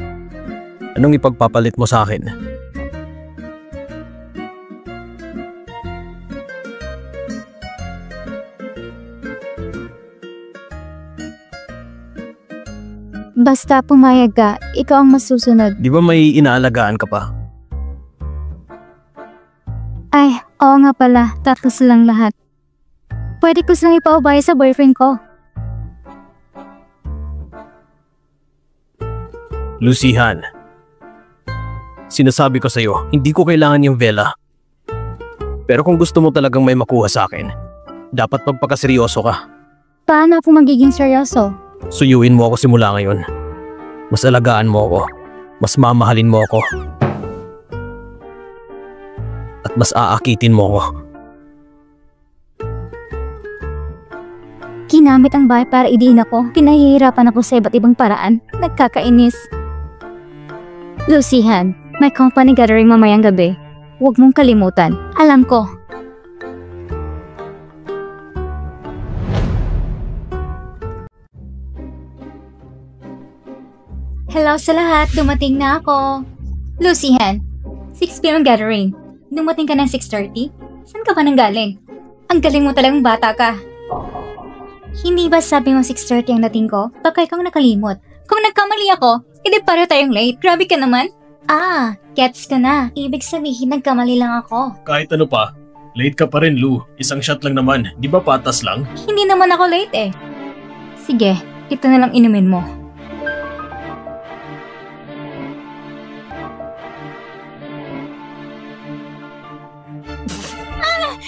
anong ipagpapalit mo sa akin? Basta pumayag ka, ikaw ang masusunod. Di ba may inaalagaan ka pa? Ay, oo nga pala, tatlo silang lahat. Pwede ko silang ipaubaya sa boyfriend ko. Lucihan, sinasabi ko sa'yo, hindi ko kailangan yung vela. Pero kung gusto mo talagang may makuha sa akin, dapat magpakaseryoso ka. Paano ako magiging seryoso? Suyuin mo ako simula ngayon. Mas alagaan mo ako. Mas mamahalin mo ako. At mas aakitin mo ako. Ginamit ang bahay para idiin ako. Pinahihirapan ako sa iba't ibang paraan. Nagkakainis. Lucihan, may company gathering mamayang gabi. Huwag mong kalimutan. Alam ko. Hello sa lahat, dumating na ako. Lucihan, 6 p.m. gathering. Dumating ka ng 6:30? Saan ka ba nanggaling? Ang galing mo talagang bata ka. Hindi ba sabi mo 6:30 ang dating ko? Baka ikaw nakalimot. Kung nagkamali ako, edi pareho tayong late. Grabe ka naman. Gets ka na. Ibig sabihin nagkamali lang ako. Kahit ano pa, late ka pa rin, Lou. Isang shot lang naman. Di ba patas lang? Hindi naman ako late eh. Sige, ito na lang inumin mo.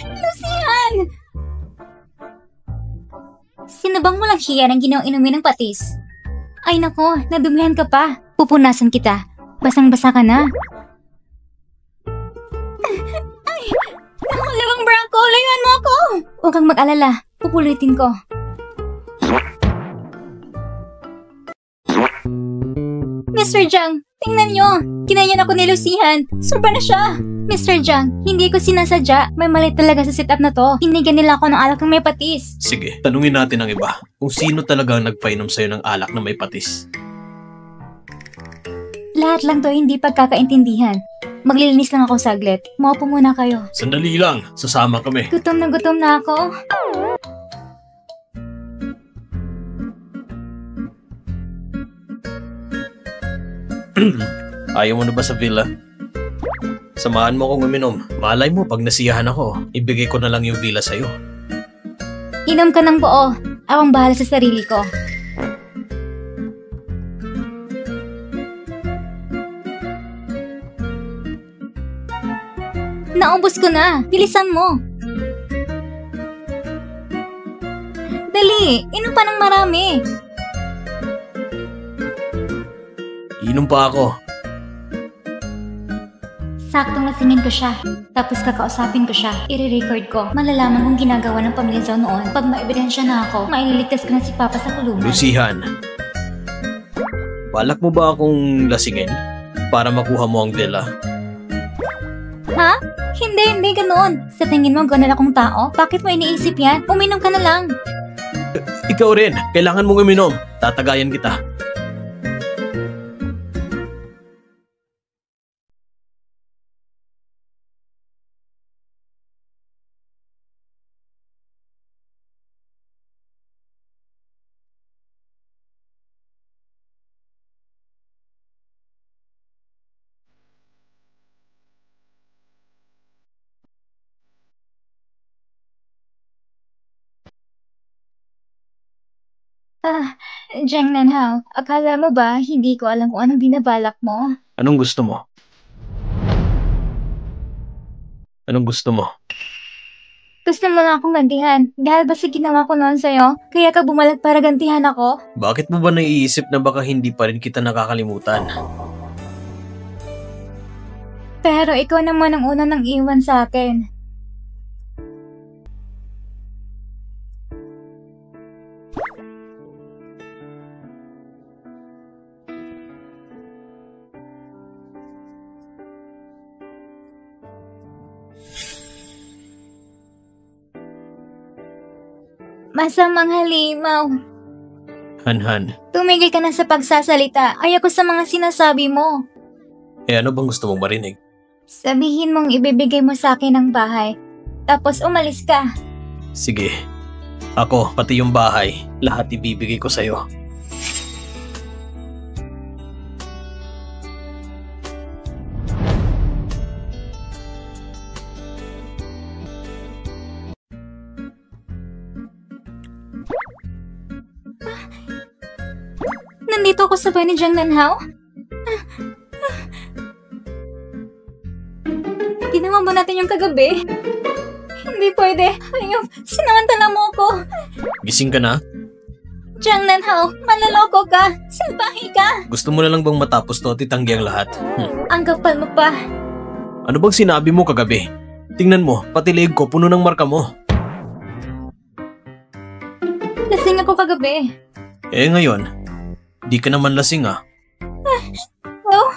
Lucian! Sino bang walang hiya ng ginawang inumin ng patis? Ay nako, nadumihan ka pa. Pupunasan kita. Basang-basa ka na. Ay! Nakalawang bra ko! Layuan mo ako! Huwag kang mag-alala. Pupulitin ko. Mr. Jiang, tingnan nyo! Kinayan ako ni Lucihan. Surba na siya! Mr. Jiang, hindi ko sinasadya. May mali talaga sa setup na to. Hinigyan nila ako ng alak ng may patis. Sige, tanungin natin ang iba. Kung sino talagang nagpainom sa'yo ng alak na may patis. Lahat lang to hindi pagkakaintindihan. Maglilinis lang ako saglit. Maupo muna kayo. Sandali lang, sasama kami. Gutom na ako. Ayaw mo na ba sa villa? Samahan mo akong uminom. Malay mo pag nasiyahan ako, ibigay ko na lang yung villa sa'yo. Inom ka ng buo. Akong bahala sa sarili ko. Naubos ko na. Bilisan mo. Dali, inom pa ng marami. Inom pa ako. Saktong lasingin ko siya. Tapos kakausapin ko siya. I-record ko. Malalaman kung ginagawa ng pamilya Zhao noon. Pag maebidensya na ako, maililigtas ko na si Papa sa kulungan. Lucihan, balak mo ba akong lasingin para makuha mo ang villa? Ha? Hindi ganoon. Sa tingin mo ganun akong tao? Bakit mo iniisip yan? Uminom ka na lang. Ikaw rin, kailangan mong uminom. Tatagayan kita. Jang Nanhao, akala mo ba hindi ko alam kung anong binabalak mo? Anong gusto mo? Anong gusto mo? Gusto mo na akong gantihan dahil ba sa ginawa ko noon sa'yo? Kaya ka bumalik para gantihan ako? Bakit mo ba naiisip na baka hindi pa rin kita nakakalimutan? Pero ikaw naman ang una nang iwan sa akin. Masamang halimaw. Han, Tumigil ka na sa pagsasalita. Ayoko sa mga sinasabi mo. ano bang gusto mong marinig? Sabihin mong ibibigay mo sa akin ang bahay. Tapos umalis ka. Sige. Ako, pati yung bahay, lahat ibibigay ko sa'yo. Nandito ako sa bahay ni Jang Nanhao? Ginawa mo natin yung kagabi? Hindi pwede. Ayun, sinamantala mo ako. Gising ka na? Jang Nanhao, manloloko ka. Salbahe ka. Gusto mo na lang bang matapos to at itanggi ang lahat? Ang kapal mo pa. Ano bang sinabi mo kagabi? Tingnan mo, pati leeg ko puno ng marka mo. Lasing ako kagabi. Ngayon, di ka naman lasing ah. Oh.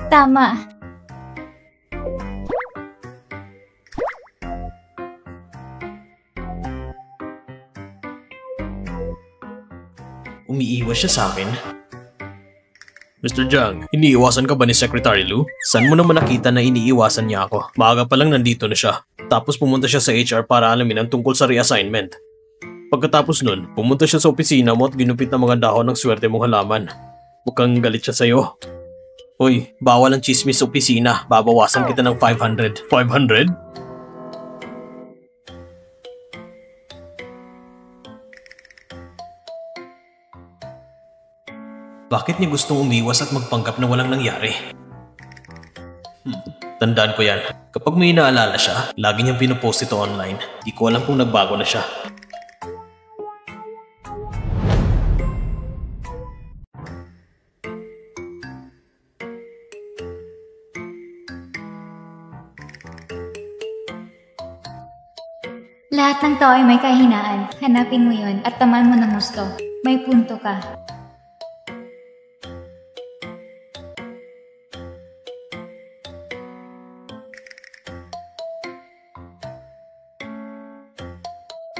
Tama. Umiiwas siya sa akin. Mr. Jang, iniiwasan ka ba ni Secretary Lu? Saan mo naman nakita na iniiwasan niya ako? Maaga pa lang nandito na siya. Tapos pumunta siya sa HR para alamin ang tungkol sa reassignment. Pagkatapos nun, pumunta siya sa opisina mo at ginupit ng mga dahon ng swerte mong halaman. Mukhang galit siya sa'yo. Uy, bawal ang chismis sa opisina. Babawasan kita ng 500. 500? Bakit niya gustong umiwas at magpanggap na walang nangyari? Tandaan ko yan. Kapag may inaalala siya, lagi niyang pinopost ito online. Di ko alam kung nagbago na siya. Lahat ng tao ay may kahinaan. Hanapin mo yun at tamaan mo ng gusto. May punto ka.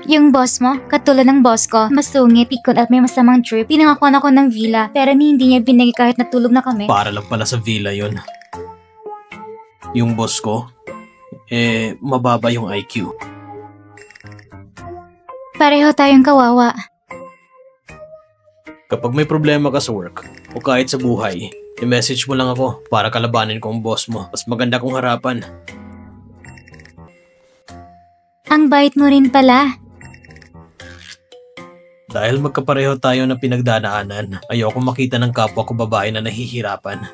Yung boss mo, katulad ng boss ko, masungit, pikon at may masamang trip. Pinangakuan ako ng villa, pero hindi niya binigay kahit natulog na kami. Para lang pala sa villa yon. Yung boss ko, mababa yung IQ. Pareho tayong kawawa. Kapag may problema ka sa work, o kahit sa buhay, i-message mo lang ako para kalabanin ko ang boss mo. Mas maganda kong harapan. Ang bait mo rin pala. Dahil magkapareho tayo na pinagdadaanan, ayoko makita ng kapwa ko babae na nahihirapan.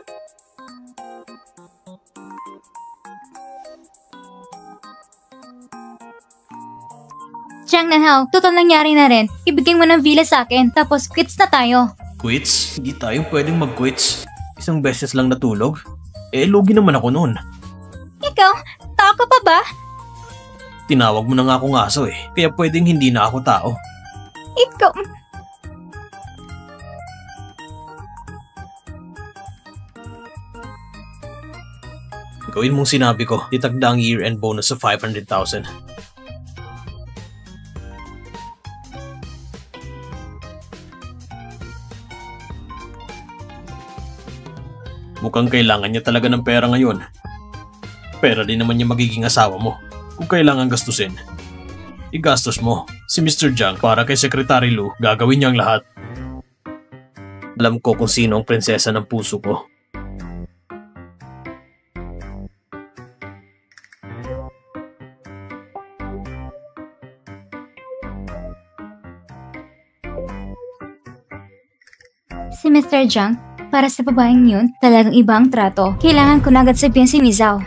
Jang Nanhao, total nangyari na rin. Ibigay mo ng villa sa akin, tapos quits na tayo. Quits? Hindi tayo pwedeng mag-quits. Isang beses lang natulog? Lugi naman ako noon. Ikaw, tao ka pa ba? Tinawag mo na nga akong aso eh, kaya pwedeng hindi na ako tao. Ikaw... Gawin mong sinabi ko, itagda ang year-end bonus sa 500,000. Mukhang kailangan niya talaga ng pera ngayon. Pera din naman niya magiging asawa mo. Kung kailangan gastusin, igastos mo. Si Mr. Jiang para kay Secretary Lu, gagawin niya ang lahat. Alam ko kung sino ang prinsesa ng puso ko. Si Mr. Jiang, para sa babaeng yun, talagang iba ang trato. Kailangan ko na agad sabihin si Mizao.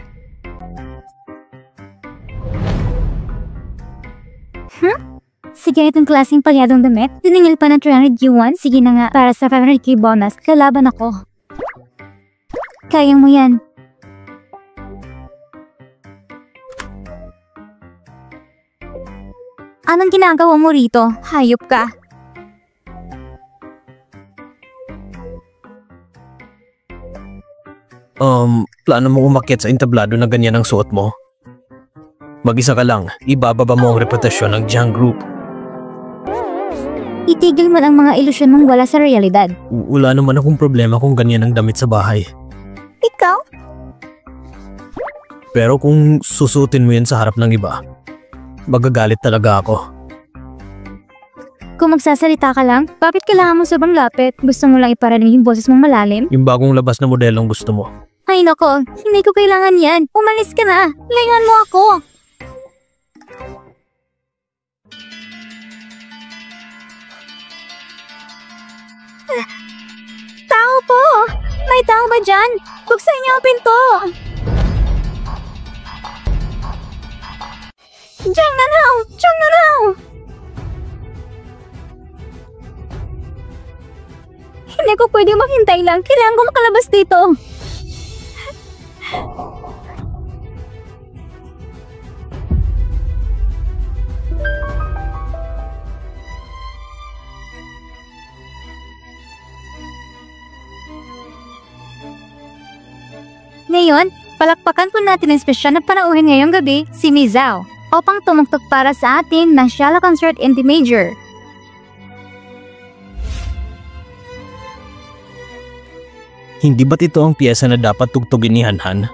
Sige, itong klaseng palyadong damit. Diningil pa ng 300 yuan. Sige na nga, para sa 500k bonus, lalaban ako. Kaya mo yan. Anong ginagawa mo rito? Hayop ka. Plano mo umakyat sa entablado na ganyan ang suot mo? Mag-isa ka lang, ibababa mo ang reputasyon ng Jiang Group. Itigil mo ang mga ilusyon mong wala sa realidad. Wala naman akong problema kung ganyan ang damit sa bahay. Ikaw? Pero kung susutin mo yan sa harap ng iba, magagalit talaga ako. Kung magsasalita ka lang, bakit kailangan mo sobrang lapit? Gusto mo lang iparating yung boses mong malalim? Yung bagong labas na modelong gusto mo. Ay nako, hindi ko kailangan yan. Umalis ka na. Layuan mo ako. Tao po! May tao ba dyan? Buksan niyo ang pinto! Diyan na raw! Diyan na raw! Hindi ko pwede maghintay lang. Kailangan ko makalabas dito. Ngayon, palakpakan po natin ang espesyal na panauhin ngayong gabi, si Mizao, upang tumugtog para sa atin ng shallow concert in D major. Hindi ba't ito ang piyesa na dapat tugtugin ni Hanhan?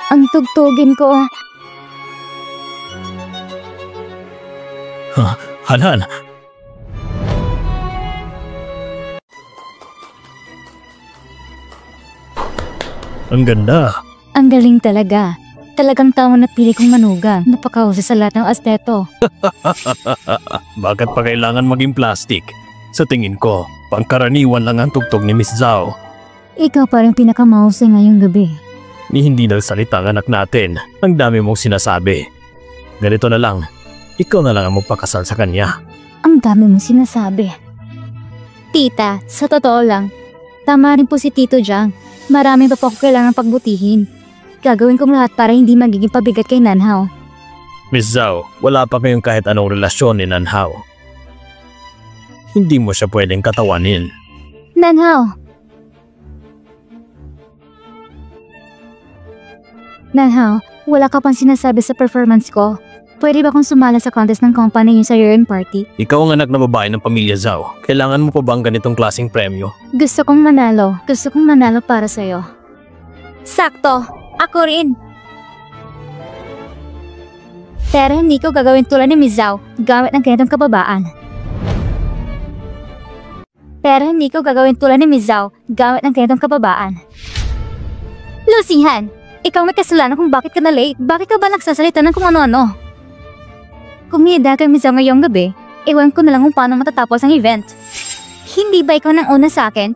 Ang tugtugin ko. Hanhan! Ang ganda! Ang galing talaga. Talagang tao na pili kong manugang. Napakahusay sa lahat ng asteto. Bakit pa kailangan maging plastic? Sa tingin ko, pangkaraniwan lang ang tugtog ni Miss Zhao. Ikaw parang pinakamahusay ngayong gabi. Ni hindi nagsalita ang anak natin. Ang dami mong sinasabi. Ganito na lang, ikaw na lang ang magpakasal sa kanya. Ang dami mong sinasabi. Tita, sa totoo lang, tama rin po si Tito Jiang. Marami pa po ako kailangan pagbutihin. Gagawin kong lahat para hindi magiging pabigat kay Nanhao. Miss Zhao, wala pa kayong kahit anong relasyon ni Nanhao. Hindi mo siya pwedeng katawanin. Nanhao! Nanhao, wala ka pang sinasabi sa performance ko. Pwede ba kung sumala sa contest ng company yung sa year-end party? Ikaw ang anak na babae ng pamilya Zhao. Kailangan mo pa bang ganitong klaseng premyo? Gusto kong manalo. Gusto kong manalo para sa'yo. Sakto! Ako rin! Pero hindi ko gagawin tulad ni Miss Zhao gamit ng ganitong kababaan. Lucy Han! Ikaw may kasalanan kung bakit ka na late. Bakit ka ba nagsasalita ng kung ano-ano? Kung hihida kami sa ngayong gabi, ewan ko na lang kung paano matatapos ang event. Hindi ba ikaw nang una sa akin?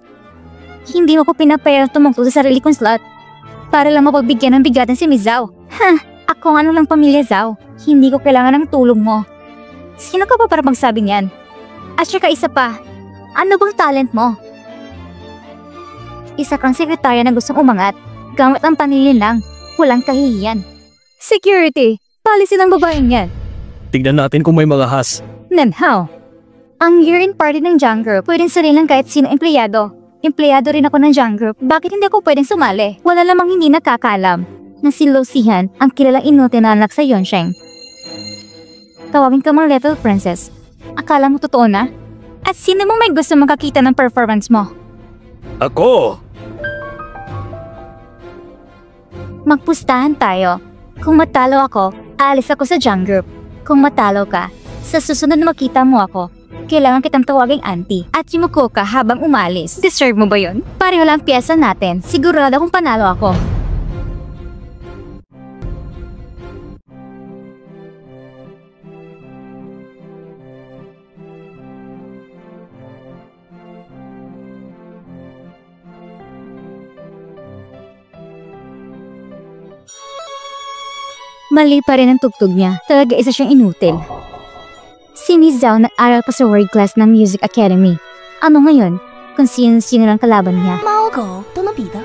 Hindi mo ko pinapayang tumungtong sa sarili kong slot para lang mapagbigyan ng bigatan si Miss Zhao. Ako nga lang pamilya Zhao. Hindi ko kailangan ng tulong mo. Sino ka pa para magsabi niyan? At saka isa pa, ano bang talent mo? Isa kang sekretarya na gustong umangat, gamit ang panilin lang, walang kahihiyan. Security, policy ng babaeng yan. Tignan natin kung may mga has. Nanhaw. Ang year-end party ng Jang Group, pwedeng sarili lang kahit sino empleyado. Empleyado rin ako ng Jang Group, bakit hindi ako pwedeng sumali? Wala lamang hindi nakakaalam na si Lo Sihan ang kilalang inuti na anak sa Yonsheng. Tawagin ka mga Little Princess. Akala mo totoo na? At sino mong may gusto makakita ng performance mo? Ako! Magpustahan tayo. Kung matalo ako, aalis ako sa Jang Group. Kung matalo ka, sa susunod na makita mo ako, kailangan kitang tawaging auntie at yumuko ka habang umalis. Deserve mo ba yun? Pareho lang piyesa natin, sigurado kung panalo ako. Mali pa rin ang tugtog niya. Talaga isa siyang inutil. Si Miss Zhao nag-aral pa sa World Class ng Music Academy. Ano ngayon? Kung sino-sino lang kalaban niya. Maugo, tumabida.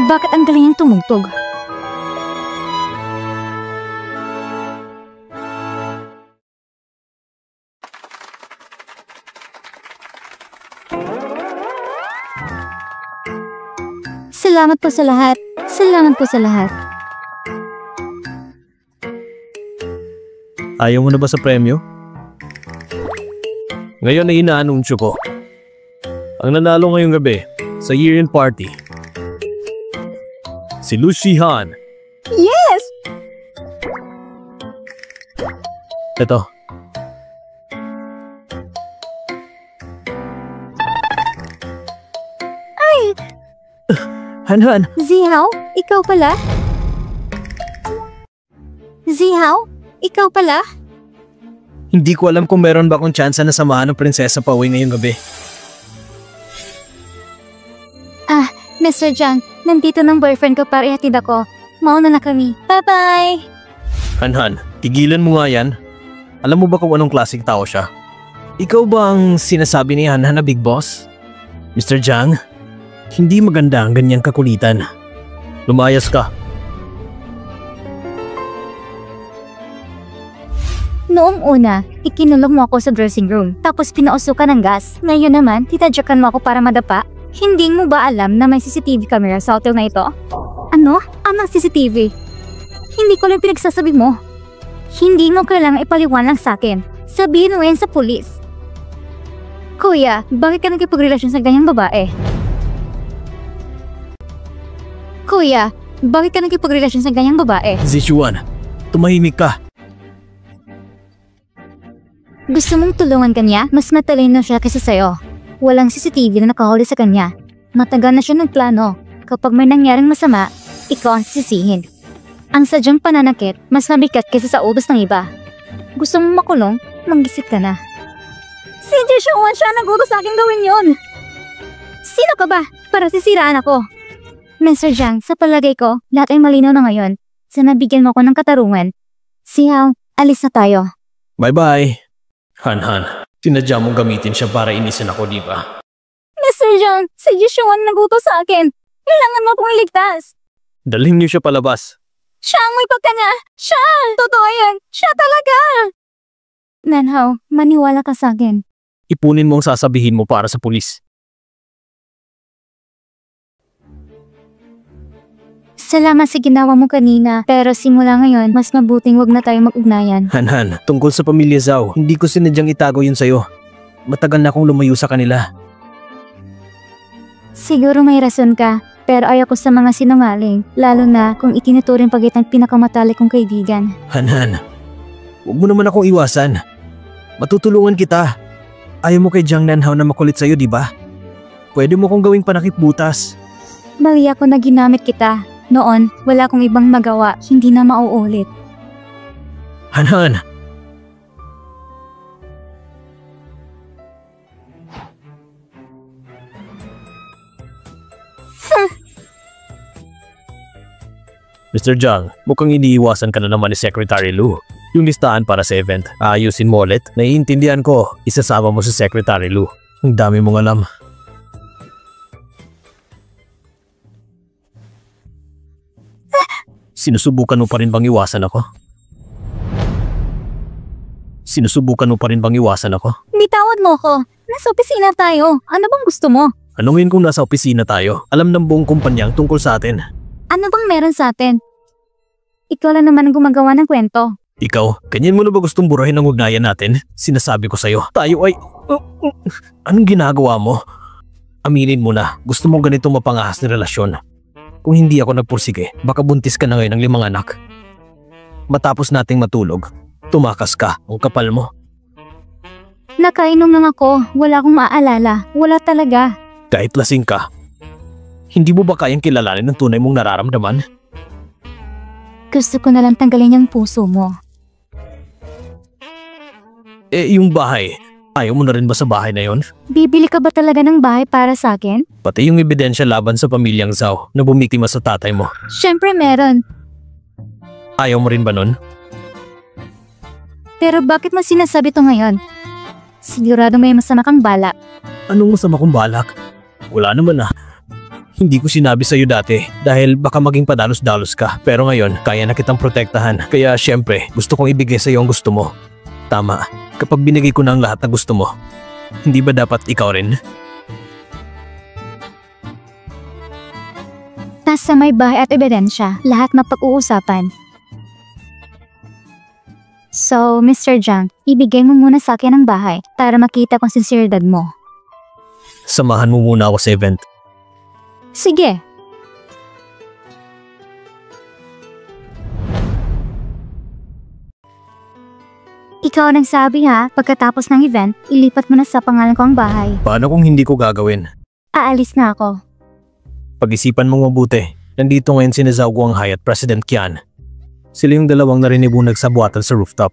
Bakit ang galing niyang tumugtog? Salamat po sa lahat. Salamat po sa lahat. Ayaw mo na ba sa premyo? Ngayon ay inaanunsyo ko. Ang nanalo ngayong gabi sa year-end party, si Lu Shihan. Yes! Ito. Han. Zihao, ikaw pala? Zihao, ikaw pala? Hindi ko alam kung meron ba akong tsansa na samahan ng prinsesa pa uwi ngayong gabi. Mr. Jang, nandito ng boyfriend ko para ihatid ako. Mauna na kami. Bye-bye! Han, tigilan mo nga yan. Alam mo ba kung anong klaseng tao siya? Ikaw ba ang sinasabi ni Han na big boss? Mr. Jang, hindi maganda ang ganyang kakulitan. Lumayas ka. Noong una, ikinulong mo ako sa dressing room, tapos pinausukan ng gas. Ngayon naman, titadyakan mo ako para madapa. Hindi mo ba alam na may CCTV camera sa hotel na ito? Ano? Anong CCTV? Hindi ko lang pinagsasabi mo. Hindi mo kailangang ipaliwanag sa akin. Sabihin mo yan sa pulis. Kuya, bakit ka nagkipagrelasyon sa ganyang babae? Kuya, bakit ka nagkipagrelasyon sa ganyang babae? Zishuan, tumahimik ka. Gusto mong tulungan kanya? Mas matalino siya kaysa sa'yo. Walang CCTV na nakahuli sa kanya. Matagal na siya nagplano. Kapag may nangyaring masama, ikaw ang sisisihin. Ang sadyang pananakit, mas mabigat kaysa sa ubos ng iba. Gusto mong makulong? Mag-isip ka na. Si Jishuan siya nagutos sa akin gawin yon. Sino ka ba? Para sisiraan ako. Mr. Jang, sa palagay ko, lahat ay malinaw na ngayon. Sana bigyan mo ako ng katarungan. Sihaw, alis na tayo. Bye-bye. Han, sinadya mong gamitin siya para inisin ako, di ba? Mr. Jang, si Jishuan nagutos sa akin. Kailangan mo akong iligtas. Dalhin niyo siya palabas. Siya ang may pagkanya. Siya! Totoo yan. Siya talaga! Nanhaw, maniwala ka sa akin. Ipunin mo ang sasabihin mo para sa pulis. Salamat sa ginawa mo kanina, pero simula ngayon, mas mabuting wag na tayo mag-ugnayan. Han, tungkol sa pamilya Zhao, hindi ko sinadyang itago yun sa'yo. Matagal na akong lumayo sa kanila. Siguro may rason ka, pero ayaw ko sa mga sinungaling, lalo na kung itinuturing pa kitang pinakamatalik kong kaibigan. Han, huwag mo naman akong iwasan. Matutulungan kita. Ayaw mo kay Jiang Nanhao na makulit sa'yo, di ba? Pwede mo kong gawing panakip butas. Mali ako na ginamit kita. Noon, wala akong ibang magawa, hindi na mauulit. Han. Mr. Jiang, mukhang iniiwasan ka na naman ni Secretary Lu. Yung listahan para sa event, ayusin mo ulit. Naiintindihan ko, isasama mo si Secretary Lu. Ang dami mong alam. Sinusubukan mo pa rin bang iwasan ako? Bitawad mo ko. Nasa opisina tayo. Ano bang gusto mo? Anungin kung nasa opisina tayo. Alam ng buong kumpanyang tungkol sa atin. Ano bang meron sa atin? Ikaw lang naman ang gumagawa ng kwento. Ikaw, ganyan mo na ba gustong burahin ang ugnayan natin? Sinasabi ko sa'yo, tayo ay... Anong ginagawa mo? Aminin mo na, gusto mong ganitong mapangahas na relasyon. Kung hindi ako nagpursige, baka buntis ka na ngayon ng 5 anak. Matapos nating matulog, tumakas ka, ang kapal mo. Nakainom lang ako, wala akong maaalala, wala talaga. Kahit lasing ka, hindi mo ba kayang kilalanin ang tunay mong nararamdaman? Gusto ko na lang tanggalin yung puso mo. Yung bahay, ayaw mo na rin ba sa bahay na yon? Bibili ka ba talaga ng bahay para sa akin? Pati yung ebidensya laban sa pamilyang Zhao na bumiktima sa tatay mo. Siyempre meron. Ayaw mo rin ba nun? Pero bakit mo sinasabi to ngayon? Sigurado may masama kang balak. Anong masama kong balak? Wala naman ah. Hindi ko sinabi sa'yo dati dahil baka maging padalos-dalos ka. Pero ngayon, kaya na kitang protektahan. Kaya syempre, gusto kong ibigay sa'yo ang gusto mo. Tama, kapag binigay ko na ang lahat na gusto mo, hindi ba dapat ikaw rin? Nasa may bahay at ebidensya, lahat mapag-uusapan. So, Mr. Jiang, ibigay mo muna sa akin ang bahay para makita kung sinseridad mo. Samahan mo muna ako sa event. Sige. Ikaw ang nagsabi ha, pagkatapos ng event, ilipat mo na sa pangalan ko ang bahay. Paano kung hindi ko gagawin? Aalis na ako. Pag-isipan mong mabuti. Nandito ngayon si Zhao Guanghai at President Qian. Sila yung dalawang narinig mong nagsabuatan sa rooftop.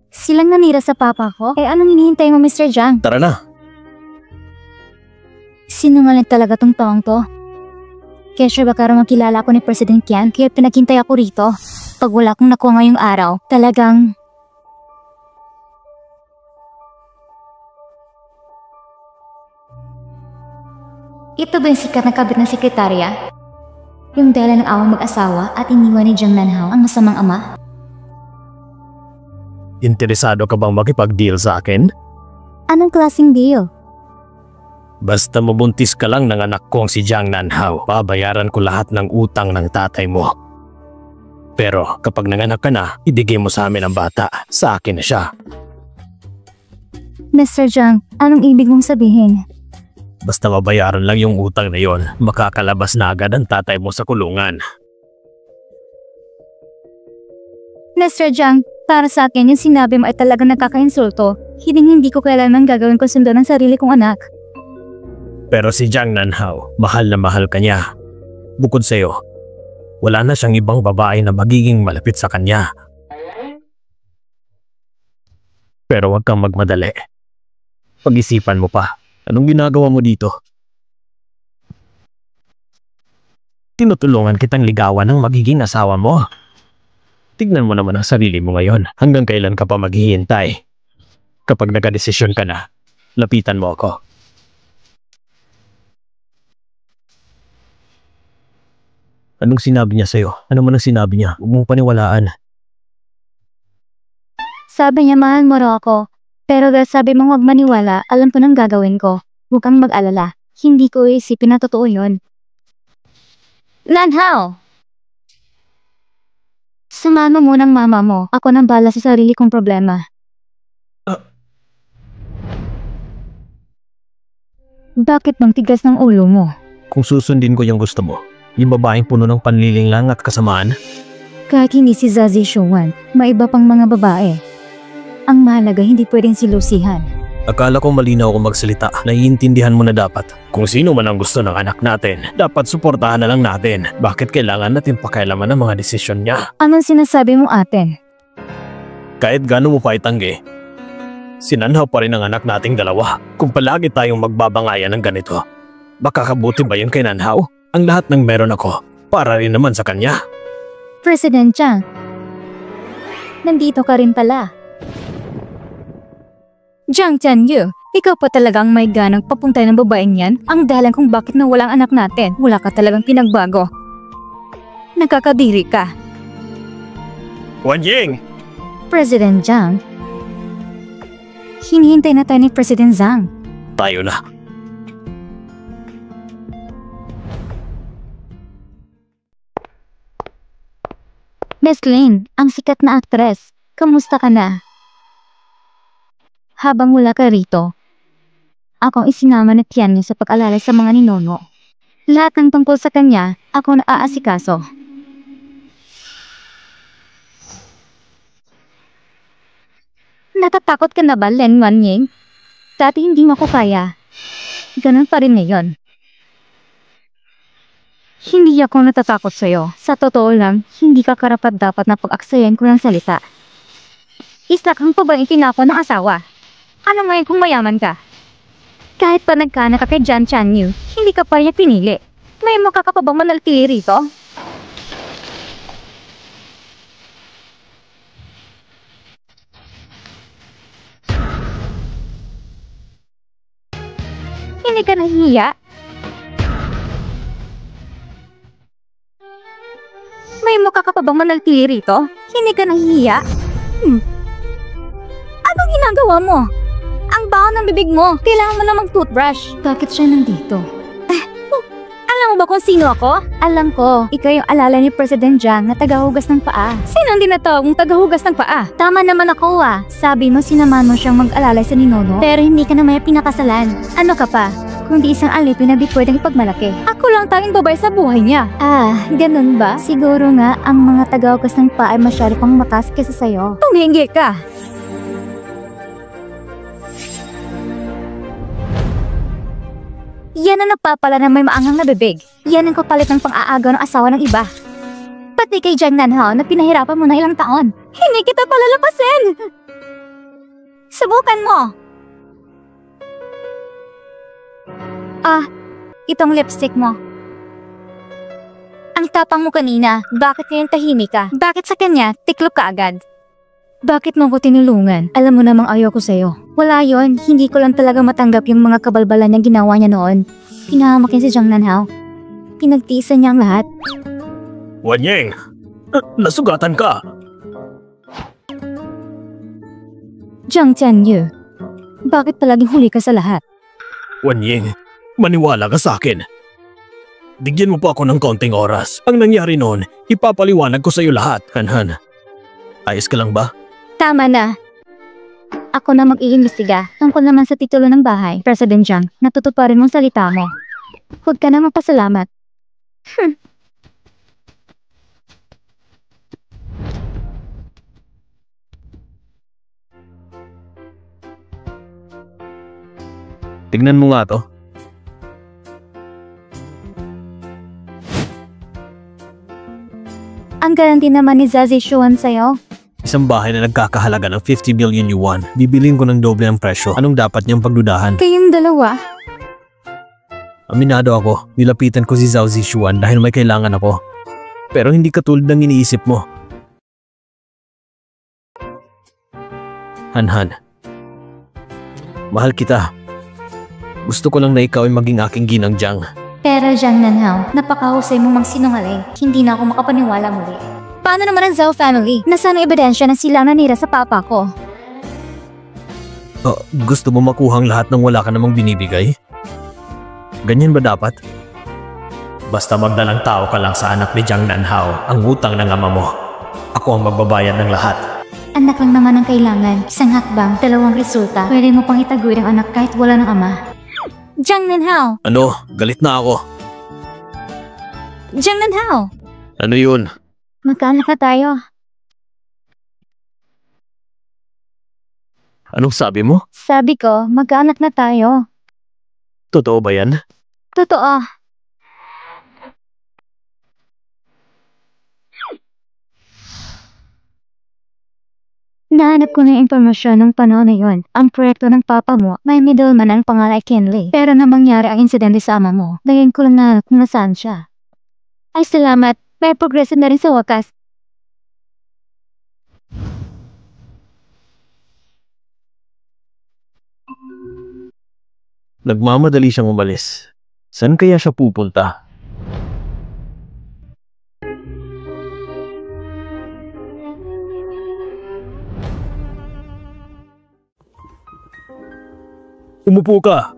Silang nanira sa papa ko? Anong hinihintay mo, Mr. Jiang? Tara na! Sinungaling talaga tong taong to. Kaya baka raw makilala ko ni President Qian, kaya pinaghintay ako rito. Pag wala kong nakuha ngayong araw, talagang... Ito ba yung sikat na kabit ng sekretarya? Yung dala ng awang mag-asawa at iniwan ni Jiang Nanhao ang masamang ama? Interesado ka bang makipag-deal sa akin? Anong klaseng deal? Basta mabuntis ka lang ng anak kong si Jiang Nanhao, babayaran ko lahat ng utang ng tatay mo. Pero kapag nanganak ka na, ibigay mo sa amin ang bata. Sa akin na siya. Mr. Jiang, anong ibig mong sabihin? Basta mabayaran lang yung utang na yon, makakalabas na agad ang tatay mo sa kulungan. Mr. Jiang, para sa akin yung sinabi mo ay talagang nakakainsulto. Hindi ko kailanman gagawin kong sundo ng sarili kong anak. Pero si Jiang Nanhao, mahal na mahal ka niya. Bukod sa'yo, wala na siyang ibang babae na magiging malapit sa kanya. Pero huwag kang magmadali. Pag-isipan mo pa. Anong ginagawa mo dito? Tinutulungan kitang ligawan ng magiging asawa mo. Tignan mo naman ang sarili mo ngayon. Hanggang kailan ka pa maghihintay? Kapag nagkadesisyon ka na, lapitan mo ako. Anong sinabi niya sa'yo? Ano man ang sinabi niya? Huwag mong paniwalaan. Sabi niya mahal mo raw ako. Pero dahil sabi mong huwag maniwala, alam ko nang gagawin ko. Huwag kang mag-alala. Hindi ko iisipin na totoo yun. Lanhao! Sumama mo ng mama mo. Ako nang bala sa sarili kong problema. Bakit bang tigas ng ulo mo? Kung susundin ko yung gusto mo, yung babaeng puno ng panlilinlang at kasamaan, Kahit hindi si Zazie Showan, may iba pang mga babae. Ang mahalaga hindi pwedeng silusihan. akala ko malinaw ako magsalita. Naiintindihan mo na dapat. Kung sino man ang gusto ng anak natin, dapat suportahan na lang natin. Bakit kailangan natin pakialaman ang mga desisyon niya? Anong sinasabi mo atin? Kahit gano'n mo pa itanggi, sinanhaw pa rin ang anak nating dalawa. Kung palagi tayong magbabangayan ng ganito, makakabuti ba yun kay Nanhaw? Ang lahat ng meron ako, para rin naman sa kanya. President Chang, nandito ka rin pala. Jiang Tianyu, ikaw pa talagang may ganang papunta ng babaeng yan? Ang dahilan kung bakit nawala ang anak natin, wala ka talagang pinagbago. Nakakadiri ka. Wan Ying! President Jiang, hinihintay na tayo ni President Zhang. Tayo na. Miss Lin, ang sikat na aktres, kamusta ka na? Habang wala ka rito, akong isinama ni Tianyu sa pag-alala sa mga ninono. Lahat ng tungkol sa kanya, ako na aasikaso. Natatakot ka na ba, Len Wanying? Dati hindi mo ko kaya. Ganun pa rin ngayon. Hindi ako natatakot sa'yo. Sa totoo lang, hindi ka karapat-dapat na pag-aksayan ko ng salita. Isa kang pa bang itinapon ng asawa? Ano ngayon kung mayaman ka? Kahit pa nagkaanak ka kay Jiang Tianyu, hindi ka pa niya pinili. May mukha ka pa bang manaltili rito? Hindi ka nahihiya? May mukha ka pa bang manaltili rito? Hindi ka nahihiya? Anong ginagawa mo? Ang baho ng bibig mo. Kailangan mo na mag-toothbrush. Bakit siya nandito? Alam mo ba kung sino ako? Alam ko. Ikaw yung alala ni President Jiang na tagahugas ng paa. Sino ang tinatawag mong tagahugas ng paa? Tama naman ako Sabi mo sinamahan mo siyang mag-alala sa ninono, pero hindi ka naman pinakasalan. Ano ka pa? Kundi isang alipin na di pwedeng ipagmalaki. Ako lang tanging babae sa buhay niya. Ganun ba? Siguro nga ang mga tagahugas ng paa ay masyado pang matas kesa sa'yo. Tuminggi ka! Yan ang napapala na may maangang na bibig. Yan ang kapalit ng pang-aagaw ng asawa ng iba. Pati kay Jiang Nanhao na pinahirapan mo na ilang taon. Hindi kita palalapasin! Subukan mo! Itong lipstick mo. Ang tapang mo kanina, bakit ngayon tahimik ka? Bakit sa kanya, tiklop ka agad? Bakit mo ko tinulungan? Alam mo namang ayoko sa'yo. Wala yon, hindi ko lang talaga matanggap yung mga kabalbalan niyang ginawa niya noon. Pinahamak niya si Jiang Nanhao. Pinagtiisan niya ang lahat. Wan Ying! Nasugatan ka! Jiang Tianyu, bakit palaging huli ka sa lahat? Wan Ying, maniwala ka sa akin. Bigyan mo pa ako ng konting oras. Ang nangyari noon, ipapaliwanag ko sa iyo lahat. Han, ayos ka lang ba? Tama na. Ako na mag-iimbestiga. Tungkol naman sa titulo ng bahay. President Jiang, natutuparin mong salita mo. Huwag ka na magpasalamat. Tignan mo nga to. Ang garanti naman ni Zazie Showan sa'yo. Isang bahay na nagkakahalaga ng 50 million yuan. Bibilin ko ng doble ang presyo. Anong dapat niyang pagdudahan? Kayong dalawa? Aminado ako, nilapitan ko si Zhao Zishuan dahil may kailangan ako. Pero hindi katulad ng iniisip mo. Han, mahal kita. Gusto ko lang na ikaw ay maging aking ginang Jiang. Pero Jiang Nanhao, napakahusay mong magsinungaling. Hindi na ako makapaniwala muli. Paano naman ang Zhao family? Nasaan ang ebidensya na sila ang nanira sa papa ko? Gusto mo makuhang lahat ng wala ka namang binibigay? Ganyan ba dapat? Basta magdalang tao ka lang sa anak ni Jiang Nanhao, ang utang ng ama mo. Ako ang magbabayad ng lahat. Anak lang naman ang kailangan. Isang hakbang, dalawang resulta. Pwede mo pang itaguyod ang anak kahit wala ng ama. Jiang Nanhao! Ano? Galit na ako. Jiang Nanhao! Ano yun? Magkaanak na tayo. Anong sabi mo? Sabi ko, magkaanak na tayo. Totoo ba yan? Totoo. Nahanap ko na yung impormasyon ng panahon na yun. Ang proyekto ng papa mo, may middleman ang pangalan ay Kenley. Pero nang mangyari ang insidente sa ama mo, ngayon ko lang nahanap kung nasaan siya. Ay salamat, may progreso na rin sa wakas. Nagmamadali siyang umalis. Saan kaya siya pupunta? Umupo ka!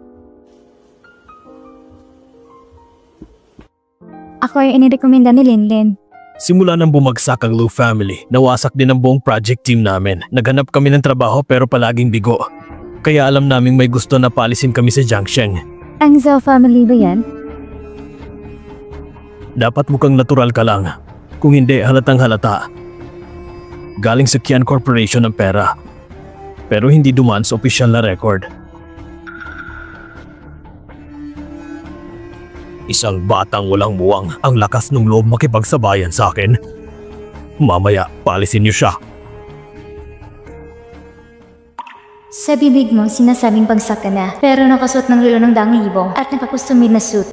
Ako yung inirekomenda ni Linlin. Simula nang bumagsak ang Lu family, nawasak din ang buong project team namin. Naghanap kami ng trabaho pero palaging bigo. Kaya alam naming may gusto na palisin kami sa Jiangsheng. Ang Zhao family ba yan? Dapat mukhang natural ka lang. Kung hindi, halatang halata. Galing sa Qian Corporation ang pera. Pero hindi dumaan sa opisyal na record. Isang batang walang muwang ang lakas ng loob makipagsabayan sa akin. Mamaya, palisin niyo siya. Sa bibig mo, sinasabing bagsak ka na, pero nakasuot ng relo ng 10,000 at nakakustumid na suit.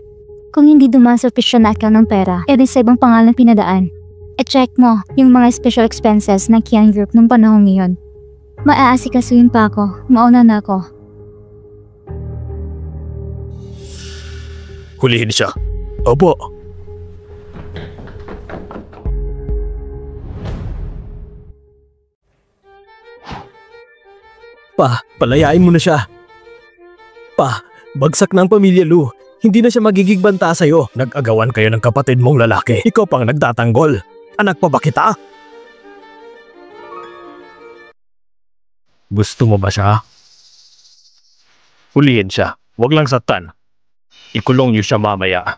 Kung hindi dumaan sa opisyal na account ng pera, edi sa ibang pangalan pinadaan. E-check mo yung mga special expenses ng Qian Group nung panahon ngayon. Maaasikasuhin pa ako, mauna na ako. Hulihin siya. Opo. Pa, palayain mo na siya. Pa, bagsak na ang pamilya Lu. Hindi na siya magiging banta sa'yo. Nag-agawan kayo ng kapatid mong lalaki. Ikaw pang nagtatanggol. Anak pa ba kita? Gusto mo ba siya? Hulihin siya. Huwag lang saktan. Ikulong niyo siya mamaya.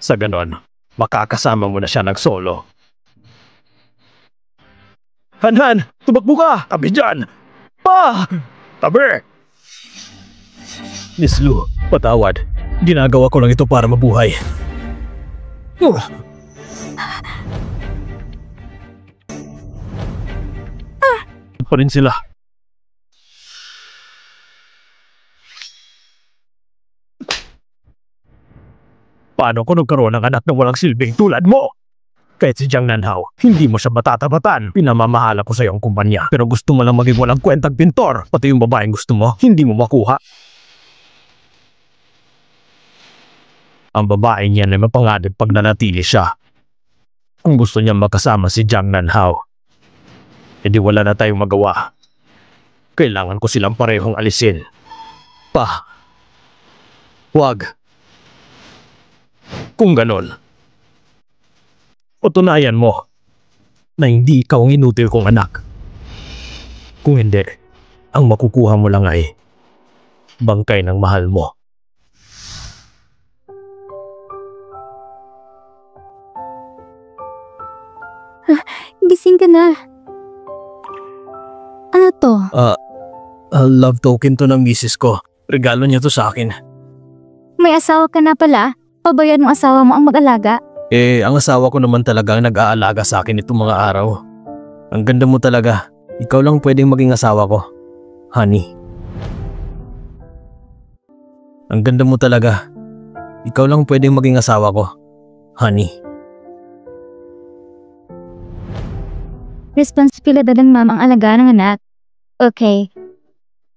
Sa ganon, makakasama mo na siya solo. Han! Tumakbo ka! Tabi dyan! Pa! Tabi! Miss Lu, patawad. Ginagawa ko lang ito para mabuhay. Pa rin sila. Paano ko nagkaroon ng anak na walang silbing tulad mo? Kahit si Jiang Nanhao, hindi mo siya matatapatan. Pinamamahala ko sa iyong kumpanya. Pero gusto mo lang maging walang kwentang pintor. Pati yung babaeng gusto mo, hindi mo makuha. Ang babae niyan ay mapanganib pag nanatili siya. Kung gusto niya makasama si Jiang Nanhao, edi wala na tayong magawa. Kailangan ko silang parehong alisin. Pa, wag. Kung ganon, patunayan mo na hindi ikaw ang inutil kong anak. Kung hindi, ang makukuha mo lang ay bangkay ng mahal mo. Gising ka na. Ano to? Love token to ng misis ko. Regalo niya to sa akin. May asawa ka na pala? Pabayad ng asawa mo ang mag-alaga? Ang asawa ko naman talaga ang nag-aalaga sa akin itong mga araw. Ang ganda mo talaga. Ikaw lang pwedeng maging asawa ko. Honey. Ang ganda mo talaga. Ikaw lang pwedeng maging asawa ko. Honey. Responsibilidad ng mama ang alagaan ng anak. Okay.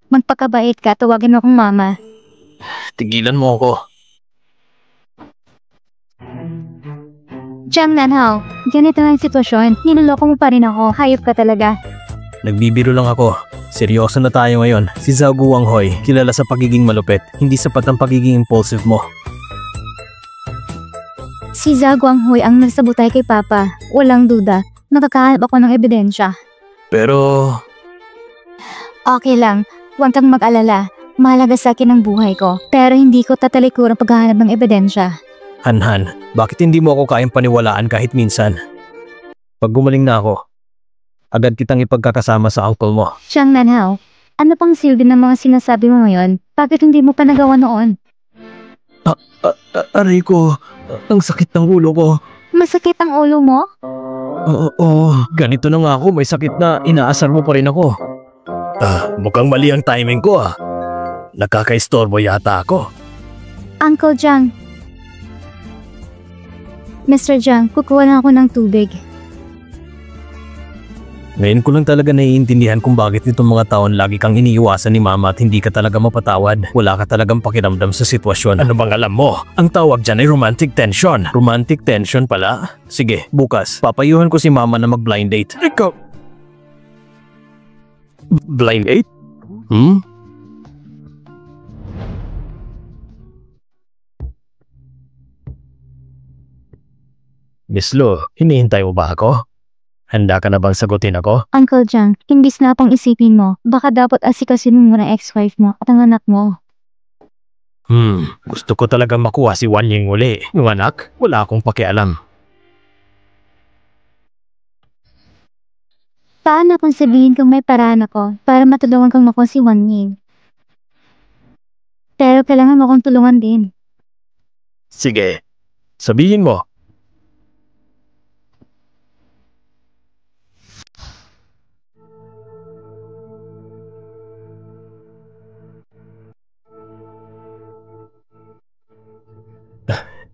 Magpakabait ka, tawagin mo akong mama. Tigilan mo ako. Jiang Nanhao, ganito na ang sitwasyon. Niloloko mo pa rin ako. Hayop ka talaga. Nagbibiro lang ako. Seryoso na tayo ngayon. Si Zhao Guanghui, kilala sa pagiging malupit. Hindi sapat ang pagiging impulsive mo. Si Zhao Guanghui ang nagsabotay kay Papa. Walang duda, nakakahanap ako ng ebidensya. Pero... Okay lang, huwag kang mag-alala. Mahalaga sa akin ang buhay ko, pero hindi ko tatalikuran paghahanap ng ebidensya. Han, bakit hindi mo ako kayang paniwalaan kahit minsan? Pag gumaling na ako, agad kitang ipagkakasama sa uncle mo. Jiang Nanhao, ano pang silbi ng mga sinasabi mo ngayon? Bakit hindi mo pa nagawa noon? Aray ko, ang sakit ng ulo ko. Masakit ang ulo mo? Oo, ganito na nga ako, may sakit na inaasar mo pa rin ako. Mukhang mali ang timing ko Nakakaistorbo yata ako. Uncle Jiang. Mr. Jiang, kukuha na ako ng tubig. Ngayon ko lang talaga naiintindihan kung bakit nitong mga taon lagi kang iniiwasan ni Mama at hindi ka talaga mapatawad. Wala ka talagang pakiramdam sa sitwasyon. Ano bang alam mo? Ang tawag dyan ay romantic tension. Romantic tension pala? Sige, bukas, papayuhan ko si Mama na mag-blind date. Ikaw... Blind date? Miss Lu, hinihintay mo ba ako? Handa ka na bang sagutin ako? Uncle Jiang, imbis na pang isipin mo, baka dapat asikasin mo muna ex-wife mo at ang anak mo. Gusto ko talaga makuha si Wan Ying uli. Yung anak, wala akong pakialam. Paano kung sabihin kong may paraan ako para matulungan kang makuha si Wan Ying? Pero kailangan mo akong tulungan din. Sige, sabihin mo.